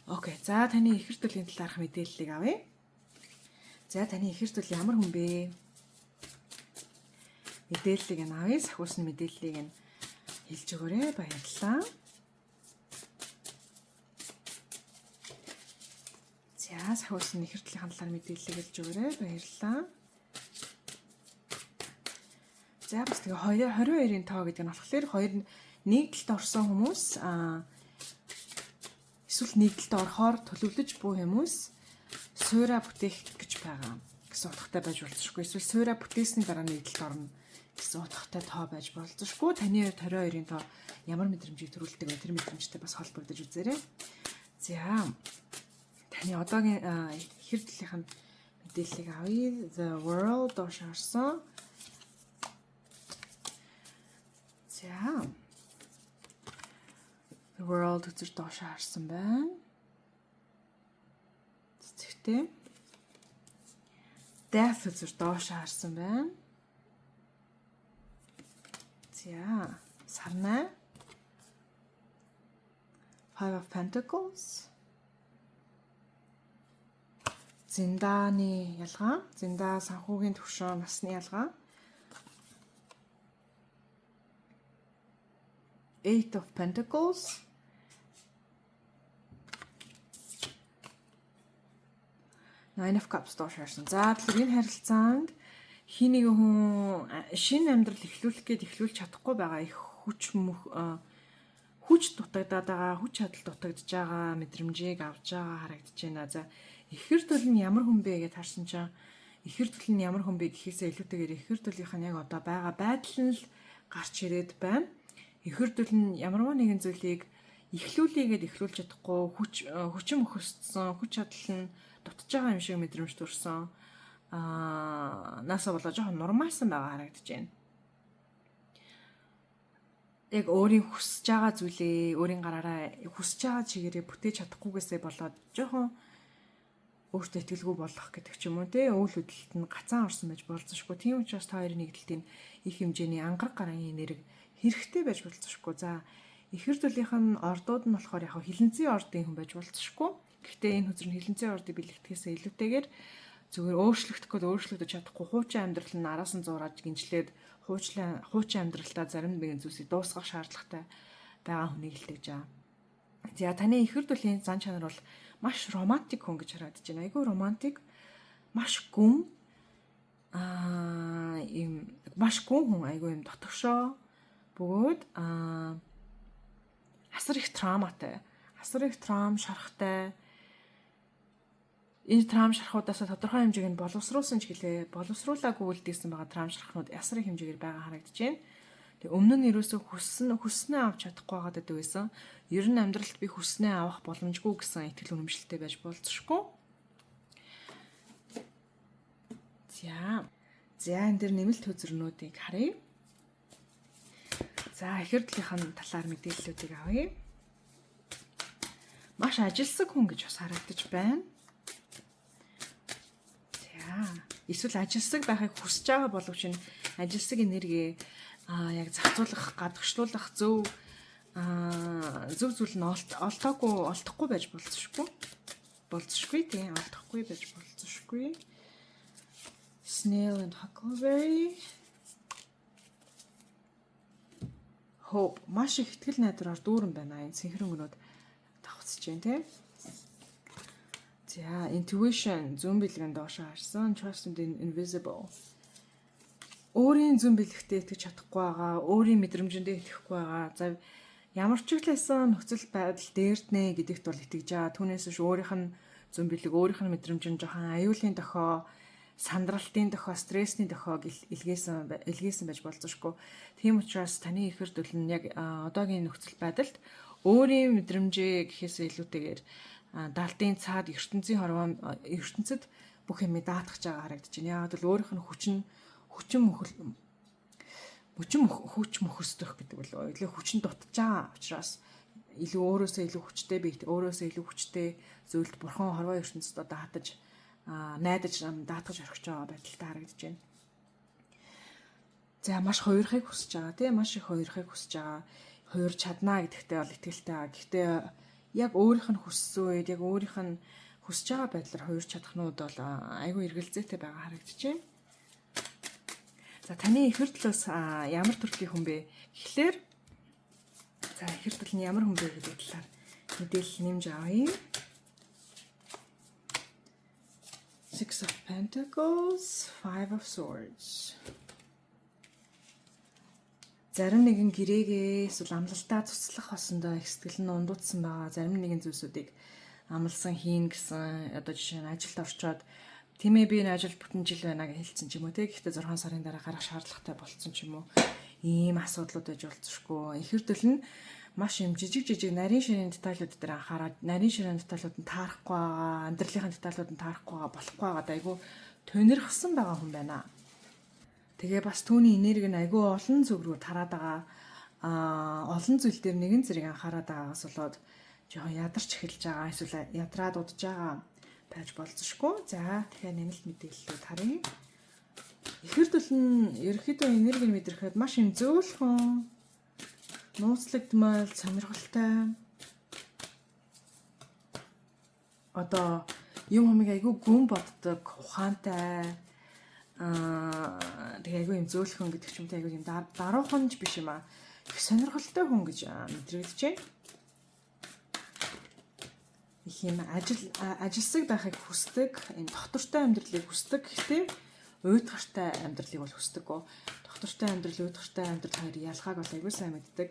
Speaker 1: Окей. За таны ихэр төлөлийн талаарх мэдээллийг авъя. За таны ихэр төлөв ямар хүн бэ? Мэдээллийг нь авъя. Сахиусны мэдээллийг нь хэлж өгөөрэй. Баярлалаа. За сахиусны ихэр төлөлийн талаар мэдээллийг хэлж өгөөрэй. Баярлалаа. За бас тэгээ 22-ын тоо гэдэг нь болохоор хоёр нэг талд орсон хүмүүс эсвэл нэгдэлд орохоор төлөвлөж буй хүмүүс суура бүтээх гэж байгаа гэсэн утгатай байж болзошгүй. Эсвэл суура бүтээсний дараа нэгдэлд орно гэсэн утгатай тоо байж болзошгүй. Таны 22-ын тоо ямар мэдрэмжийг төрүүлдэг вэ? Тэр мэдрэмжтэй бас холбогдож үзээрэй. За таны одоогийн ихэр төлөвийн мэдээллийг авъя. The World доош харсан. За The World үзэр доош харсан байна. Цэцэгтэй. Death үзэр доош харсан байна. За, сарнай. Five of Pentacles. Зиндааны ялгаа, зиндаа санхүүгийн түвшин насны ялгаа. Eight of Pentacles. Nine of Cups доош харсан. За тэгэхээр энэ харилцаанд хий нэгэн хүн шинэ амьдрал эхлүүлэх гээд эхлүүлж чадахгүй байгаа их хүч дутагдаад байгаа, хүч чадал дутагдж байгаа мэдрэмжийг авж байгаа харагдаж байна. За ихэр төл нь ямар хүн бэ гэж харсан чинь ихэр төл нь ямар хүн бэ гэхээсээ илүүтэйгээр ихэр төлийнх нь яг одоо байгаа байдал нь л гарч ирээд байна. Ихэр төл нь ямарваа нэгэн зүйлийг эхлүүлээгээд эхлүүлж чадахгүй хүчин мөхөссөн, хүч чадал нь дутж байгаа юм шиг мэдрэмж төрсөн. Наасаа болоо жоохон нурмаасан байгаа харагдаж байна. Яг өөрийн хүсэж байгаа зүйлээ өөрийн гараараа хүсэж байгаа чигээрээ бүтээж чадахгүйгээсээ болоод жоохон өөртөө итгэлгүй болох гэдэг ч юм уу те үйл хөдлөлт нь гацаан орсон байж болзошгүй. Тийм учраас та хоёрын нэгдэлтийн их хэмжээний ангараг гарааны энерги хэрэгтэй байж болзошгүй. За ихэр төлийнх нь ордууд нь болохоор яг хилэнцгийн ордын хүн байж болзошгүй. Гэхдээ энэ хүзэр нь хилэнцгийн ордыг бэлэгдэхээс илүүтэйгээр зүгээр өөрчлөгдөж чадахгүй хуучин амьдрал нь араас нь зураад гинжлээд хуучин амьдралдаа зарим нэгэн зүйлсийг дуусгах шаардлагатай байгаа хүнийг илтгэж байгаа. За таны ихэр төлөлийн зан чанар бол маш романтик хүн гэж харагдаж байна. Айгүй романтик, маш гүн хүн, айгүй юм дотгошоо бөгөөд асар их трауматай, асар их траум шарахтай. Энэ траум шарахуудаас тодорхой хэмжээнд боловсруулсан ч гэлээ боловсруулаагүй үлдээсэн байгаа траум шарахнууд асар их хэмжээгээр байгаа харагдаж байна. Тэгээ өмнө нь ерөөсөө хүснээ авч чадахгүй байгаад байдаг байсан. Ер нь амьдралд би хүснээ авах боломжгүй гэсэн итгэл үнэмшилтэй байж болзошгүй. За энэ дэр нэмэлт хөзөрнүүдийг харъя. За ихэр төлийнх нь талаар мэдээллүүдийг авъя. Маш ажилсаг хүн гэж бас харагдаж байна. Эсвэл ажилсаг байхыг хүсэж байгаа боловч энэ ажилсаг энерги яг зарцуулах, гадагшлуулах зөв зүйл нь олдохгүй байж болзошгүй тийм олдохгүй байж болзошгүй. Snail and Huckleberry. Hope маш их итгэл найдвараар дүүрэн байна. Энэ синхрон өгнөд давхцж байна тийм. За intuition зүүн бэлгэнд доошоо харсан. Trust in the invisible. Өөрийн зүүн бэлгтээ итгэж чадахгүй байгаа, өөрийн мэдрэмжэндээ итгэхгүй байгаа. За ямар ч үглээсэн нөхцөл байдал дээрднэ гэдэгт бол итгэж байгаа. Түүнээс биш өөрийнх нь зүүн бэлэг, өөрийнх нь мэдрэмжин жоохон аюулын дохио, сандралтын дохио, стрессний дохиог илгээсэн байж болзошгүй. Тийм учраас таны ихэр дөл нь яг одоогийн нөхцөл байдалд өөрийн мэдрэмжээ гэхээсээ илүүтэйгээр даалтын цаад ертөнцид бүх юм даатгах байгаа харагдаж байна. Яг л өөрийнх нь хүч мөхөсдөх гэдэг бол илүү хүчин дутж байгаа учраас илүү өөрөөсөө илүү хүчтэй бий, өөрөөсөө илүү хүчтэй зөвлөлт бурхан хорвоо ертөнцид одоо хатаж найдаж даатгаж орхиж байгаа байдалтай харагдаж байна. За маш хуурахыг хүсэж байгаа тийм маш их хуурахыг хүсэж байгаа. Хуурч чаднаа гэдэгтээ бол итгэлтэй байгаа. Гэхдээ яг өөрийнх нь хүссэн үед яг өөрийнх нь хүсэж байгаа байдлаар хуурч чадах нь бол айгүй эргэлзээтэй байгаа харагдаж байна. За таны ихэр төлөөс ямар төрлийн хүн бэ гэхлээр за ихэр төл нь ямар хүн бэ гэдэг талаар мэдээлэл нэмж авъя. Six of Pentacles, Five of Swords. Зарим нэгэн гэрээгээ эсвэл амлалтаа цуцлах хосондоо их сэтгэл нь ундуудсан байгаа. Зарим нэгэн зүйлсүүдийг амлсан хийн гэсэн одоо жишээ нь ажилд орчоод тиймээ би энэ ажилд бүтэн жил байна гэж хэлсэн ч юм уу те. Гэхдээ 6 сарын дараа гарах шаардлагатай болсон ч юм уу. Ийм асуудлууд байж болцсошгүй. Ихэр дөл нь маш юм жижиг нарийн ширийн деталууд дээр анхаарал, нарийн ширийн деталууд нь таарахгүй байгаа, амьдралынхаа деталууд нь таарахгүй байгаа, болохгүй байгаа айгүй тонирхсан байгаа хүн байна. Тэгээ бас түүний энерги нь айгүй олон зүг рүү тараад байгаа. Олон зүйл дээр нэгэн зэрэг анхаарал байгаагаас болоод жоохон ядарч эхэлж байгаа, эсвэл ядраад удаж байгаа байж болзошгүй. За тэгэхээр нэмэлт мэдээллүүд харъя. Ихэр дөл нь ерөөхдөө энергийг мэдрэхэд маш юм зөөлхөн, нууцлагдмал, сонирхолтой. Одоо юм хэмиг айгүй гүн боддог, ухаантай. Тэгээ айгүй юм зөөлхөн гэдэг ч юм те айгүй юм дарууханж биш юм аа. Их сонирхолтой хүн гэж мэдрэгдэж байна. Их юм ажилсаг байхыг хүсдэг, юм доктортой амьдралыг хүсдэг. Гэхдээ уйдгартай амьдралыг бол хүсдэггүй. Доктортой амьдрал, уйдгартай амьдрал хоёр ялгааг бол айгүй сайн мэддэг.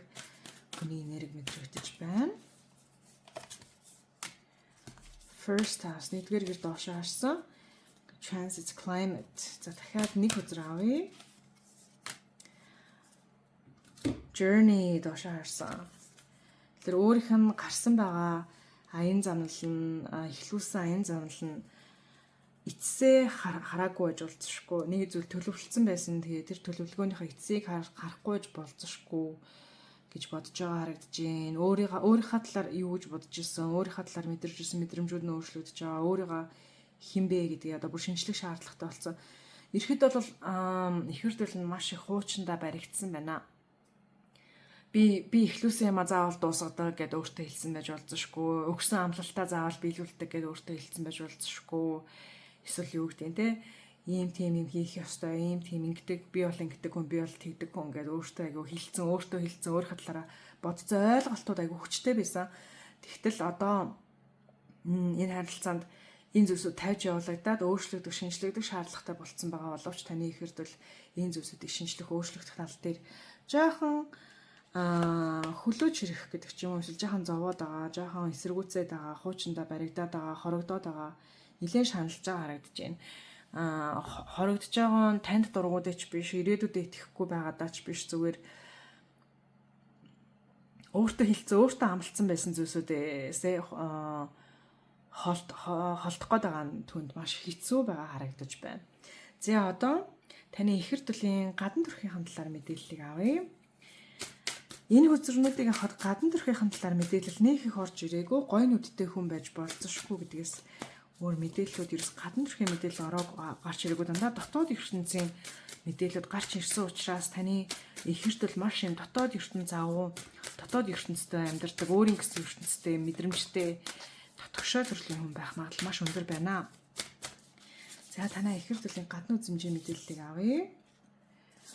Speaker 1: Хүний энерги мэдрэгдэж байна. First house нэгдүгээр гэр доошоо харсан. Transit climate. За дахиад нэг үзэр авъя. Journey доошоо харсан. Тэр өөрийнх нь гарсан байгаа аян замнал нь эхлүүлсэн аян замнал нь эцсээ хараагүй байж болзошгүй. Нэг зүйл төлөвлөсөн байсан. Тэгээ тэр төлөвлөгөөнийхөө эцсийг харахгүй байж болзошгүй гэж бодож байгаа харагдаж байна. Өөрийнхөө талаар юу гэж бодож ирсэн, өөрийнхөө талаар мэдэрч ирсэн мэдрэмжүүд нь өөрчлөгдөж байгаа. Өөрийгөө хинбэ гэдгийг одоо бүр шинжлэх шаардлагатай болсон. Ирэхэд бол ихэр дөл нь маш их хуучиндаа баригдсан байна. Би ихлүүлсэн юм заавал дуусгадаг гэдээ өөртөө хэлсэн байж болзошгүй. Өгсөн амлалтаа заавал биелүүлдэг гэдээ өөртөө хэлсэн байж болзошгүй. Эсвэл юу гэдэг те ийм тийм юм хийх ёстой, ийм тийм ингэдэг, би бол ингэдэг хүн, би бол тэгдэг хүн гэдээ өөртөө айгу хэлсэн, өөрийнхөө талаараа бодцоо ойлголтууд айгу хүчтэй байсан. Тэгтэл одоо энэ харилцаанд энэ зүйлсүүд тавьж явуулагдаад өөрчлөгдөх, шинжлэгдэх шаардлагатай болцсон байгаа боловч таны ихэр дөл энэ зүйлсүүдийг шинжлэх, өөрчлөгдөх тал дээр жоохон хөлөөж хэрэг гэдэг ч юм уу эсвэл жоохон зовоод байгаа, жоохон эсэргүүцээд байгаа, хуучиндаа баригдаад байгаа, хорогдоод байгаа нэлээд шаналж байгаа харагдаж байна. Хорогдож байгаа нь танд дургуудаач биш, ирээдүйдээ итгэхгүй байгаадаа ч биш, зүгээр өөртөө хэлцээ, өөртөө амлалтсан байсан зүйлсүүдээсээ холдох гээд байгаа нь түнд маш хэцүү байгаа харагдаж байна. За одоо таны ихэр төлийн гадна төрхийн талаар мэдээллийг авъя. Энэ хөзөрнүүдийн гадна төрхийн талаар мэдээлэл нэг их орж ирээгүй, гой нүдтэй хүн байж болцсошгүй гэдгээс өөр мэдээллүүд ерөөс гадна төрхийн мэдээлэл гарч ирээгүй, дандаа дотоод ертөнцийн мэдээлэлүүд гарч ирсэн учраас таны ихэр төл маш юм дотоод ертөнц авуу, дотоод ертөнцтэй амьдардаг, өөрийн гэсэн ертөнцтэй мэдрэмжтэй тогшоо төрлийн хүн байх магадлал маш өндөр байна. За танай ихэр төлийн гадна үзмжийн мэдээллийг авъя.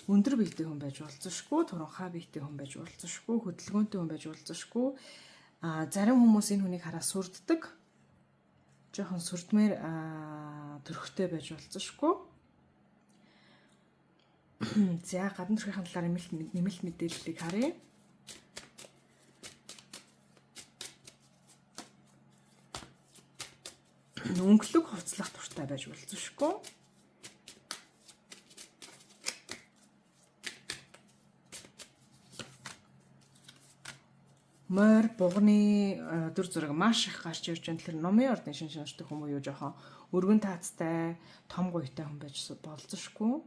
Speaker 1: Өндөр биетэй хүн байж болзошгүй, туранхай биетэй хүн байж болзошгүй, хөдөлгөөнтэй хүн байж болзошгүй. Зарим хүмүүс энэ хүнийг хараа сүрддэг. жоохон сүрдмээр төрхтэй байж болцсошгүй. За гадна төрхийн талаар нэмэлт мэдээллийг харъя. Өнгөлөг хувцлах туртай байж болцсошгүй. Морь бугны дүр зураг маш их гарч ирж байна. Тэр номын ордын шинжтэй хүмүүс юу жоохон өргөн таацтай, том гуйтай хүн байж болцсошгүй.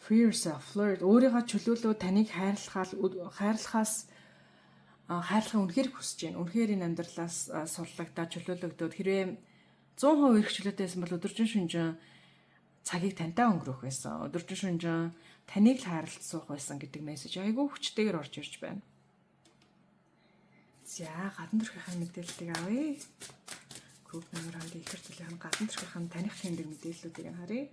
Speaker 1: Fear self flirt өөрийгөө чөлөөлөө таныг хайрлахын үнэхээр хүсэж байна. Үнэхээр энэ амьдралаас суллагдаад чөлөөлөгдөөд хэрвээ 100% эрх чөлөөтэй байсан бол өдөржин шөнөжин цагийг тантай өнгөрөх байсан. Өдөржин шөнөжин таныг л хайрлаж суух байсан гэдэг мессеж айгүй хүчтэйгээр орж ирж байна. За гадна төрхийн мэдээллийг авъя. Групп номер 2-ын ихэр төлөхийн гадна төрхийн таних тэмдэг мэдээллүүдийг харъя.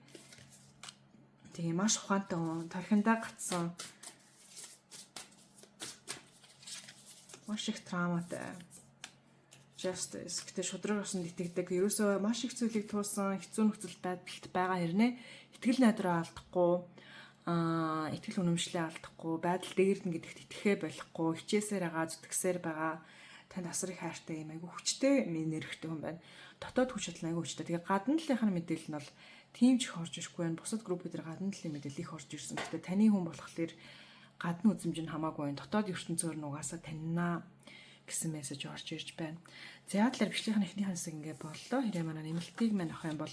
Speaker 1: Тэгээ маш ухаантай хүн тархиндаа гацсан маш их трауматай justice гэдэг шудраг осон итгэдэг. Ерөөсөө маш их зүйлийг туусан хэцүү нөхцөл байдалд байгаа хэрнээ итгэл найдраа алдахгүй, итгэл үнэмшлээ алдахгүй, байдал дээрдэн гэдэгт итгэхээ болохгүй, хичээсээр байгаа, зүтгэсээр байгаа танд асар их хайртай юм айгу хүчтэй нэрхтэй хүн байна. Дотоод хүч чадал айгу хүчтэй. Тэгээ гадна талынхаа мэдээлэл нь бол тийм ч их орж ирэхгүй байна. Бусад группүүд дээр гадна талын мэдээлэл их орж ирсэн. Гэхдээ таны хүн болохоор гадна үзэмж нь хамаагүй байна. Дотоод ертөнцөөр нь угаасаа таньнаа гэсэн мессеж орж ирж байна. За яадлаар бичлэгийн эхнийхэн хэсэг ингээд боллоо. Хэрэг манай нэмэлтийг мань авах юм бол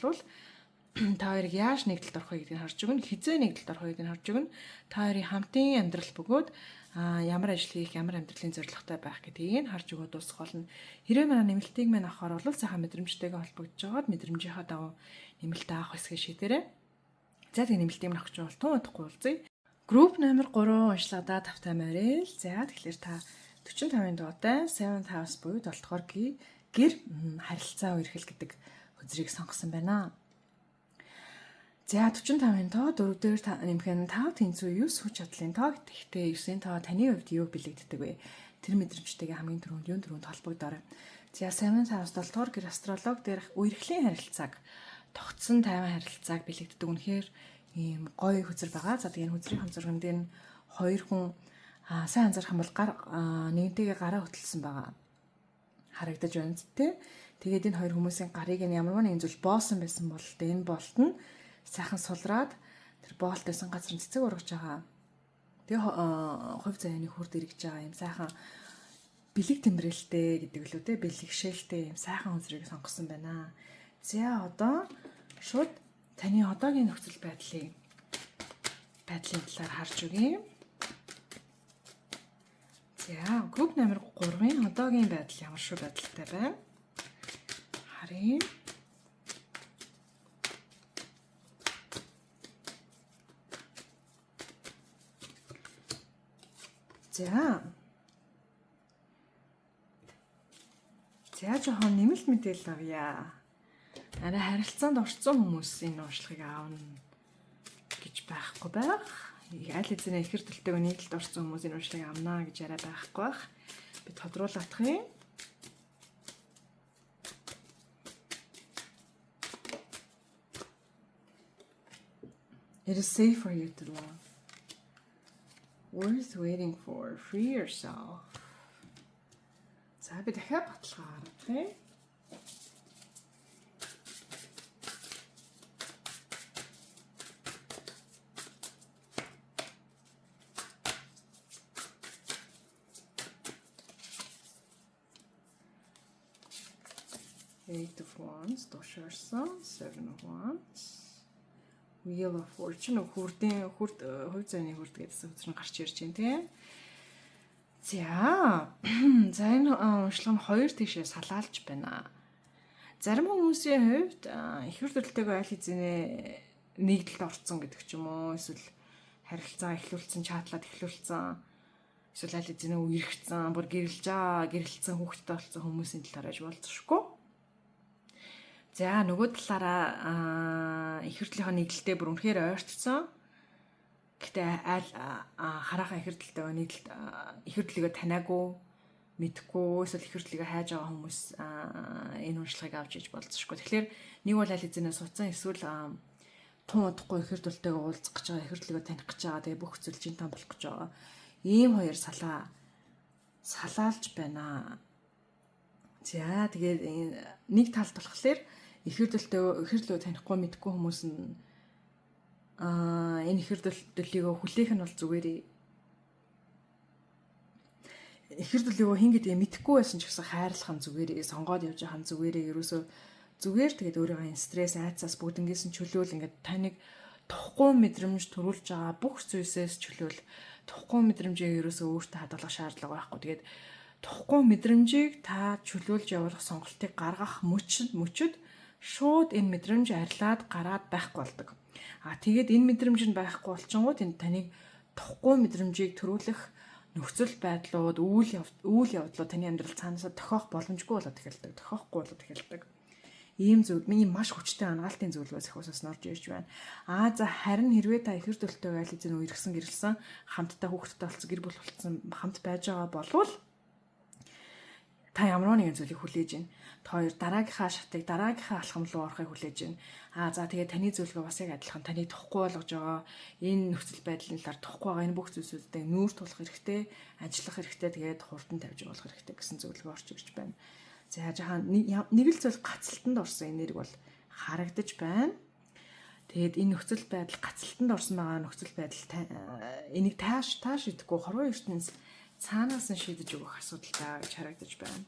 Speaker 1: та хоёрыг яаж нэгдэлд орохыг гэдгийг харж өгнө. Хизээ нэгдэлд орохыг гэдгийг харж өгнө. Та хоёрын хамтын амьдрал бөгөөд ямар ажил хийх, ямар амьдралын зорилготой байх гэдгийг харж өгөө дуусгах болно. Хэрэг манай нэмэлтийг мань авахаар бол сайхан мэдрэмжтэйгээ холбогдож байгаад мэдрэмжийнхаа дагуу нэмэлтээ авах хэсгээ шийдээрэй. За тэгээ нэмэлтийг мань авах гэж бол тун удахгүй уулзъя. Групп номер 3 уншлагадаа тавтай морил. За тэгэхээр та 45-ын дуутай 7th house буюу 7 дугаар гэр харилцаа үерхэл гэдэг хөзрийг сонгосон байна. За 45-ын тоо 4 дээр нэмэх нь 5 тэнцүү 9 хүч чадлын тоо гэхдээ 9-ийн тоо таны хувьд юу бэлэгддэг вэ? Тэр мэдрэмжтэйгээ хамгийн түрүүнд юун түрүүнд холбогдоорой. За 7th house 7 дугаар гэр астролог дээрх үерхлийн харилцааг тогтсон тайван харилцааг бэлэгддэг. Үнэхээр ийм гоё хөзөр байгаа. За тэгээ хөзрийн зурган дээр нь хоёр хүн сайн анзаарах юм бол нэгнтэйгээ гараа хөтлсөн байгаа харагдаж байна тэ. Тэгээд энэ хоёр хүмүүсийн гарыг нь ямарваа нэгэн зүйл боосон байсан бол энэ болт нь сайхан сулраад тэр боолт байсан газар нь цэцэг ургаж байгаа. Тэгээ хувь заяаны хүрд эргэж байгаа юм сайхан бэлэг тэмрэлтэй гэдэг лүү тэ, бэлэгшээлтэй юм сайхан хөзрийг сонгосон байна. За одоо шууд таны одоогийн нөхцөл байдлын талаар харж өгье. За групп номер 3-ын одоогийн байдал ямар шүү байдалтай байна? Харъя. За жоохон нэмэлт мэдээлэл авъя. Арай харилцаанд орцсон хүмүүсийн ууршлагыг аавна гэж байхгүй байх. Аль хэзээ ихэр төлтөйг нийтлэлд орсон хүмүүсийн ууршлагыг авнаа гэж арай байхгүй байх. Би тодруулах юм. It is safe for you to love. Worth waiting for. Free yourself. За би дахиад баталгаа гаргая. Eight of Wands, тушаарсан, Seven of Wands, Wheel of Fortune, хувь зайны хүрд гэдсэн үзрэн гарч ирж байна тийм. За энэ уншлага нь хоёр тийшээ салаалж байна. Зарим хүмүүсийн хувьд ихэр төрөлтэйгээ аль хэзээ нэгдэлд орцсон гэдэг ч юм уу, эсвэл харилцаа эхлүүлсэн, чатлаад эхлүүлсэн, эсвэл аль хэзээ үерхсэн, бүр гэрэлцсэн хүүхэдтэй болсон хүмүүсийн талаар аж болцсохгүй. За нөгөө талаараа ихэрдлийнхаа нэгдэлтэй бүр үнэхээр ойртцсон. Гэтэ аль хараахан ихэрдэлтэйгээ нэгдэлт ихэрдлийгөө таниагүй мэдхгүй эсвэл их хөрлөгийг хайж байгаа хүмүүс энэ уншлагыг авч иж болцсохгүй. Тэгэхээр нэг бол аль хэзээ суцсан эсвэл тун удахгүй их хөрлөлтөйгөө уулзах гэж байгаа, их хөрлөгийг таних гэж байгаа. Тэгээ бүх зүйл жин том болох гэж байгаа. Ийм хоёр салаалж байна. За тэгээд нэг талд болохоор их хөрлөлтөө танихгүй мэдгүй хүмүүс нь энэ их хөрлөлтийг хүлээх нь бол зүгээр их хөрлөлтөө хин гэдгийг мэдхгүй байсан ч гэсэн хайрлах нь зүгээр сонгоод явж байгаа нь зүгээр ерөөсөө зүгээр тэгээд өөрийнхөө стресс айцаас бүгднгээс нь чөлөөл ингээд таныг тухгүй мэдрэмж төрүүлж байгаа бүх зүйлсээс чөлөөл тухгүй мэдрэмжээ ерөөсөө өөртөө хадгалах шаардлага байхгүй. Тэгээд тухгүй мэдрэмжийг та чөлөөлж явуулах сонголтыг гаргах мөчөд шууд энэ мэдрэмж арилаад гараад байхгүй болдог. Тэгээд энэ мэдрэмж нь байхгүй болчингууд энэ таныг тухгүй мэдрэмжийг төрүүлэх нөхцөл байдлууд, үйл явдлууд таны амьдрал цаанаас тохиох боломжгүй болоод эхэлдэг. Тохиохгүй болоод эхэлдэг. Ийм зүйл миний маш хүчтэй ангаалтын зөвлөгөөс их усаас норж ирж байна. За харин хэрвээ та их хөрлөлтөйг аль хэзээ үерхсэн хамтдаа хүүхэдтэй болсон гэр бүл болсон хамт байж байгаа болвол та ямар нэгэн зүйлийг хүлээж байна. Та хоёр дараагийнхаа шатыг дараагийнхаа алхам руу орохыг хүлээж байна. За тэгээд таны зөвлөгөө бас яг адилхан таны тухгүй болгож байгаа энэ нөхцөл байдлын талаар тухгүй байгаа энэ бүх зүйлсүүдтэй нүүр тулах хэрэгтэй, ажиллах хэрэгтэй, тэгээд хурдан тавьж явуулах хэрэгтэй гэсэн зөвлөгөө орж ирж байна. За жаахан нэг л зүйл гацалтанд орсон энерги бол харагдаж байна. Тэгээд энэ нөхцөл байдал гацалтанд орсон байгаа нөхцөл байдал энийг тааш идэхгүй хорвоо ертөнц цаанаас нь шийдэж өгөх асуудалтай гэж харагдаж байна.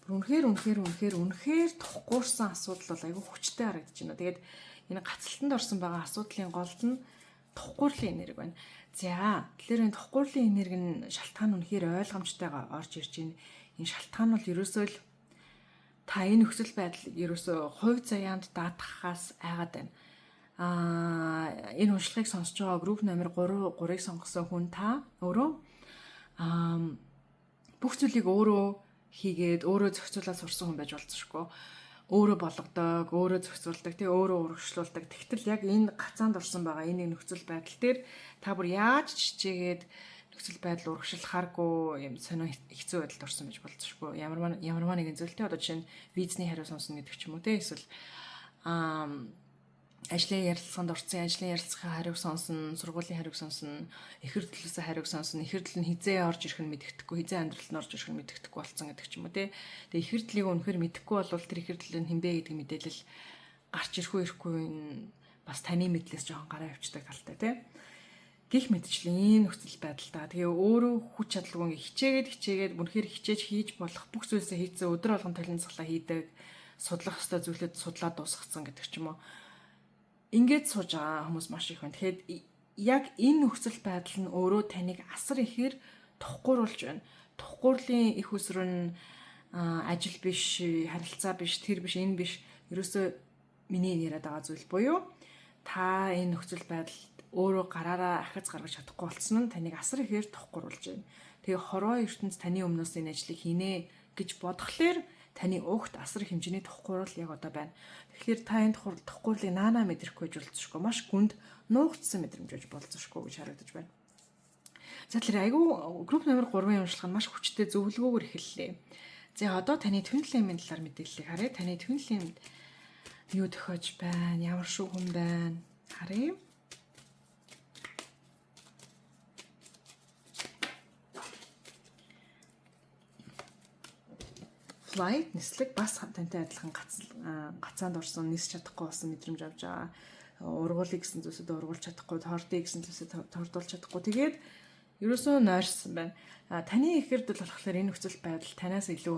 Speaker 1: Үнэхээр тухгуурсан асуудал бол айгүй хүчтэй харагдаж байна. Тэгээд энэ гацалтанд орсон байгаа асуудлын голд нь тухгуурлын энерги байна. За тэгэхээр энэ тухгуурлын энерги нь шалтгаан үнэхээр ойлгомжтойгоо орж ирж байна. Энэ шалтгаан бол ерөөсөө л та энэ нөхцөл байдлыг ерөөсөө хувь заяанд даатгахаас айгаад байна. Энэ уншлагыг сонсож байгаа групп номер 3-ыг сонгосон хүн та өөрөө бүх зүйлийг өөрөө хийгээд өөрөө зохицуулаад сурсан хүн байж болцсохгүй. Өөрөө болгодог, өөрөө зохицуулдаг, тэгээ өөрөө урагшлуулдаг. Тэгтэл яг энэ гацаанд орсон байгаа энэ нөхцөл байдал дээр та бүр яаж чичээгээд нөхцөл байдал урагшлахааргүй юм сонио хэцүү байдалд орсон байж болцсохгүй. Ямар нэгэн зүйлтэй одоо жишээ нь визний хариу сонсно гэдэг ч юм уу те эсвэл ажлын ярилцлаганд орсон, ажлын ярилцлагын хариуг сонсон, сургуулийн хариуг сонсон, их хөрлөлөөс хариуг сонсон, их хөрлөл нь хизээ орж ирэх нь мэддэхгүй, хизээ амьдралд нь орж ирэх нь мэддэхгүй болсон гэдэг ч юм уу те. Тэгээ их хөрлөлийг үнэхээр мэдэхгүй болвол тэр их хөрлөл нь хинбэ гэдэг мэдээлэл гарч ирэхгүй бас таны мэдлээс жоохон гараа авчдаг талтай те. Гэх мэтчлэн нөхцөл байдалтай. Тэгээ өөрөө хүч чадалгүй хичээгээд үнэхээр хичээж хийж болох бүх зүйлсээ хийцэн өдөр болгон талилцлаа хийдэг, судлах ёстой зүйлүүд судлаад дуусгацсан гэдэг ч юм уу. Ингээд сууж байгаа хүмүүс маш их байна. Тэгэхээр яг энэ нөхцөл байдал нь өөрөө таныг асар ихээр тухгууруулж байна. Тухгуурлын их усруу нь ажил биш, харилцаа биш, тэр биш, энэ биш. Ерөөсөө миний яриад байгаа зүйл буюу та энэ нөхцөл байдалд өөрөө гараараа ахиц гаргаж чадахгүй болсон нь таныг асар ихээр тухгууруулж байна. Тэгээ хорвоо ертөнц таны өмнөөс энэ ажлыг хийнэ гэж бодглохлоор таны угт асар хэмжээний тухгуурал яг одоо байна. Тэгэхээр та энэ тухгуурлыг наанаа мэдрэхгүй гэж болцсохгүй маш гүнд нуугдсан мэдрэмж байж болцсохгүй гэж харагдаж байна. За тэгэхээр айгүй групп номер 3-ын уншлага нь маш хүчтэй зөвлөгөөгөр эхэллээ. За одоо таны twin flame-ийн талаар мэдээллийг харъя. Таны twin flame юу тохиож байна? Ямар шүү хүн байна? Харъя. Flight нислэг бас тантай адилхан гацаанд орсон нисч чадахгүй болсон мэдрэмж авч байгаа. Ургуулыг гэсэн зүйлсээ ургуулж чадахгүй, тордыг гэсэн зүйлсээ тордуулж чадахгүй. Тэгээд ерөөсөө нойрсон байна. Таны их хөрлөл болохоор энэ нөхцөл байдал танаас илүү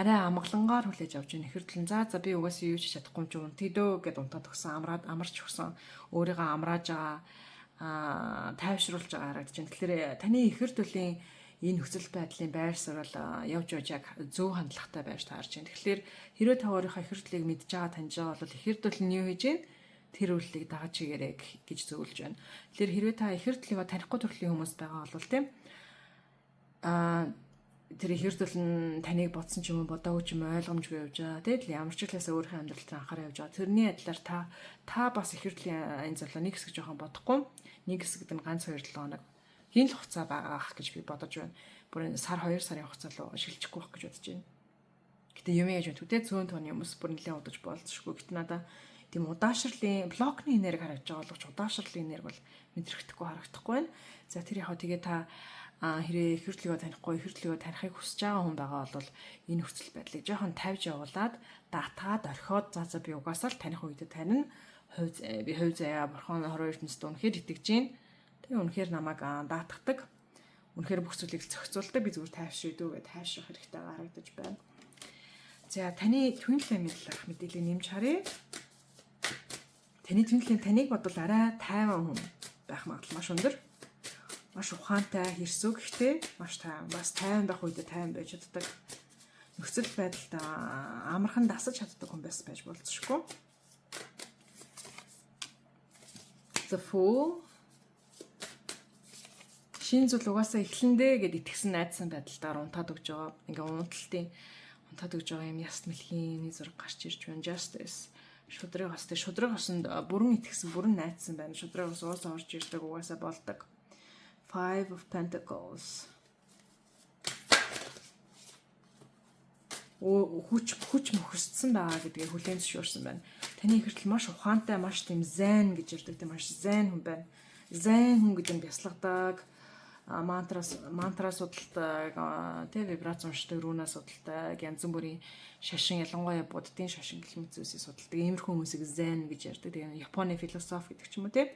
Speaker 1: арай амгалангаар хүлээж авч байна. Их хөрлөл за би угаасаа юу ч чадахгүй юм тийдөө гэд унтаад өгсөн, амарч өгсөн, өөрийгөө амрааж байгаа, тайвшруулж байгаа харагдаж байна. Тэгэхээр таны их хөрлөлийн энэ нөхцөл байдлын байр суурь явж яг зөв хандлагатай байж таарч байна. Тэгэхээр хэрвээ та өөрийнхөө их хөрлөлийг мэдж байгаа таньж байгаа бол их хөрлөл нь юу хийж байна? Тэр үйлдэлийг дагаж игээрэй гэж зөвлөж байна. Тэгэхээр хэрвээ та их хөрлөлийг танихгүй төрлийн хүмүүс байгаа бол тийм тэр их хөрлөл нь таныг бодсон ч юм уу бодоогүй ч юм ойлгомжгүй явж байгаа. Тэгэл ямар ч хэлээс өөрийнхөө амьдралд анхаараа явж байгаа. Тэрний адилаар та бас их хөрлөлийн энэ зөвлөө нэг хэсэг жоохон бодохгүй. Нэг хэсэгт нь ганц 2-7 хоног хин л хугацаа байгаах гэж би бодож байна. Бүр энэ сар 2 сарын хугацаа руу шилжихгүй байх гэж бодож байна. Гэтэ юм яаж вэ? Тэ зөөн тооны хүмүүс бүр нэлээд удаж болцсошгүй. Гэтэ надаа тийм удаашрлын блокны энерги харагдаж байгаа боловч удаашрлын энерги бол мэдрэхдэггүй харагдахгүй байна. За тэр яг тэгээ та хэрэг их хөрлөгөө танихгүй, их хөрлөгөө танихыг хүсэж байгаа хүн байгаа бол энэ нөхцөл байдлыг жоохон тавьж явуулаад даатгаад орхиод за би угаасаа л таних үедээ танина. Би хувь заяа бурхан хорон ертөнцид үнэхээр итгэж байна. Тэгээ үнэхээр намайг даатгадаг. Үнэхээр бүх зүйлийг зохицуулдаг. Би зүгээр тайвширдөө гэж тайвшрах хэрэгтэй харагдаж байна. За таны twin flame талаарх мэдээлэл нэмж харъя. Таны twin flame таныг бодвол арай тайван хүн байх магадлал маш өндөр. Маш ухаантай, хэрсүү гэхдээ маш тайван. Бас тайван байх үедээ тайван байж чаддаг. Нөхцөл байдалд амархан дасаж чаддаг хүн байж болцсошгүй. The Fool. Шинэ зүйл угаасаа эхлэндээ гэд итгэсэн найдсан байдалдаар унтаад өгж байгаа. Ингээ унтаад өгж байгаа юм яст мэлхийн зураг гарч ирж байна. Justice. Шудраг хостой. Шудраг хосонд бүрэн итгэсэн, бүрэн найдсан байна. Шудраг хос уусаа орж ирдэг угаасаа болдог. Five of Pentacles. Хүч мөхөсцсөн байгаа гэдгийг хүлээн зөвшөөрсөн байна. Таны их хүртэл маш ухаантай, маш тийм зайн гэж ярьдаг, тийм маш зайн хүн байна. Зайн хүн гэдэг нь бясалгадаг, мантра судалдаг, тийм вибрац уншдаг, рунаа судалдаг, янз бүрийн шашин, ялангуяа буддын шашин гэх мэт зүйлсийг судалдаг. Иймэрхүү хүмүүсийг зайн гэж ярьдаг. Тэгээ Японы философи гэдэг ч юм уу тийм.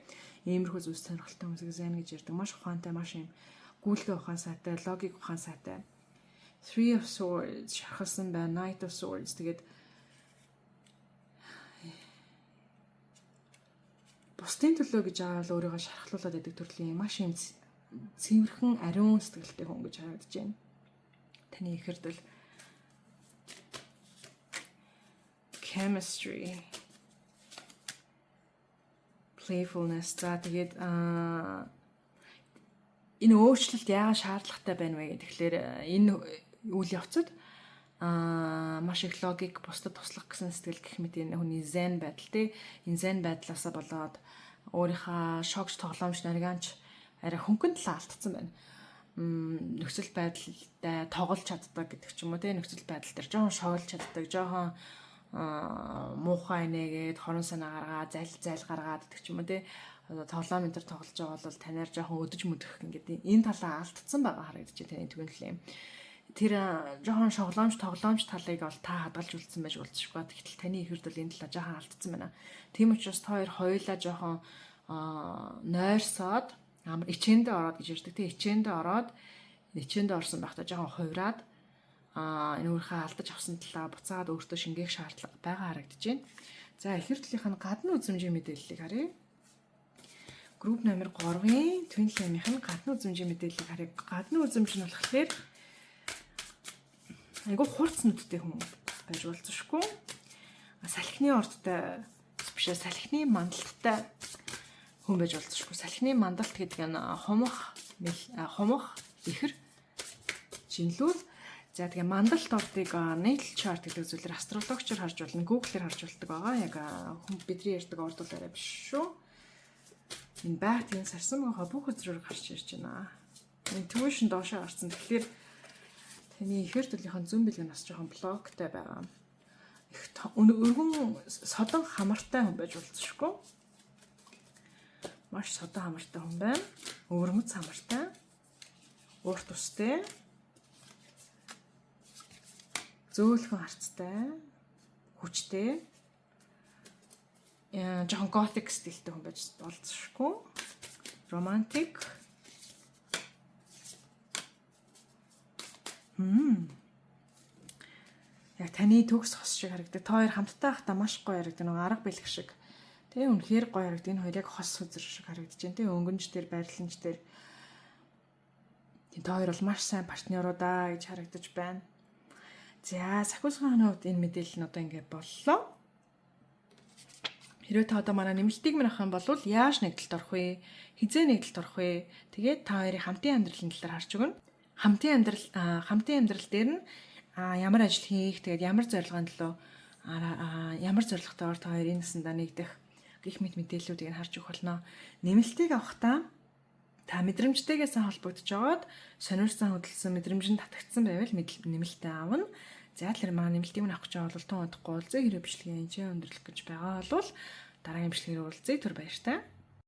Speaker 1: Иймэрхүү зүйлс сонирхолтой хүмүүсийг зайн гэж ярьдаг. Маш ухаантай, маш юм гүйлгээ ухаан сайтай, логик ухаан сайтай. Three of Swords шархсан байна. Knight of Swords тэгээд бусдын төлөө гэж аваад өөрийгөө шархлуулад байдаг төрлийн маш юм цэвэрхэн ариун сэтгэлтэй хүн гэж харагдаж байна. Таны их хэрдэл chemistry, playfulness. За тэгээд энэ өөрчлөлт яагаад шаардлагатай байна вэ гэхээр энэ үйл явцад маш их логик, бусдад туслах гэсэн сэтгэл гэх мэт энэ хүний зэн байдал тий. Энэ зэн байдлаасаа болоод өөрийнхөө шогч тоглоомч нарийнч арай хөнгөн талаа алдсан байна. Нөхцөл байдалтай тоглож чаддаг гэдэг ч юм уу тий. Нөхцөл байдал дээр жоохон шоглож чаддаг, жоохон муухай нээгээд хорон санаа гаргаад зайл гаргаад гэдэг ч юм уу тий. Тоглоом энэ төр тоглож байгаа бол танаар жоохон өдөж мөдөх ингээд энэ талаа алдсан байгаа харагдаж байна. Таны түгэнлээ. Тэр жоохон тоглоомч талыг бол та хадгалж үлдсэн байж болцсохгүй. Тэгтэл таны их хүртэл энэ талаа жоохон алдсан байна. Тийм учраас та хоёр хоёулаа жоохон нойрсоод ичээндээ ороод гэж ярьдаг. Тэг ичээндээ ороод ичээндээ орсон байхдаа жоохон хувраад энэ өөрийнхөө алдаж авсан талаа буцаад өөртөө шингээх шаардлага байгаа харагдаж байна. За их хүртлийнх нь гадны үзмжийн мэдээллийг харъя. Групп номер 3-ын Twin Flame-ийн гадны үзмжийн мэдээллийг харъя. Гадны үзмж нь болохоор айгу хурц нүдтэй хүн байж болцсошгүй. Салхины ордтой биш салхины мандалттай хүн байж болцсошгүй. Салхины мандалт гэдэг нь хумах ихэр шинлүүл. За тэгээ мандалт ордыг natal chart гэдэг зүйлээр астрологичор харж болно, Google-ээр харж болдог байгаа. Яг бидний ярьдаг орд бол арай биш шүү. Энэ байт энэ сарсан байгаа бүх үзрээр гарч ирж байна. Энэ tuition доошоо гарсан. Тэгэхээр таны ихэр төлийнхэн зүүн бэлэг нас жоохон блоктай байгаа. Их өргөн содон хамартай хүн байж болцсошгүй. Маш содон хамартай хүн байна. Өвөрмөц хамартай. Урт устэй. Зөөлхөн харцтай. Хүчтэй. Жоохон готик стилтэй хүн байж болцсошгүй. Романтик. Яг таны төгс хос шиг харагддаг. Та хоёр хамтдаа байхдаа маш гоё харагддаг. Нэг арга бэлэг шиг. Тэгээ үнэхээр гоё харагддаг. Энэ хоёр яг хос үзэр шиг харагдаж байна. Тэгээ өнгөнч дээр, байрлалч дээр. Та хоёр бол маш сайн партнеруудаа гэж харагдаж байна. За, сахиусганы хувьд энэ мэдээлэл нь одоо ингээд боллоо. Хэрвээ та одоо манай нэмэлтийг минь авах юм бол яаж нэгдэлд орох вэ? Хизээ нэгдэлд орох вэ? Тэгээд та хоёрын хамтын амьдралын талаар харж өгнө. Хамтын амьдрал дээр нь ямар ажил хийх, тэгээд ямар зорилгын төлөө ямар зорилготойгоор та хоёрын насандаа нэгдэх гэх мэт мэдээллүүдийг харж өгөх болно. Нэмэлтийг авахдаа Та мэдрэмжтэйгээс холбогдож жоод сонирхсан хөдөлсөн мэдрэмжинд татагдсан байвал нэмэлтээ аавна. За тэр маань нэмэлтийг нь авах гэж байгаа бол тун удахгүй уулзъя. Хэрэв бичлэгийн хэмжээ өндөрлөх гэж байгаа бол дараагийн бичлэгээр уулзъя. Түр баяр таа.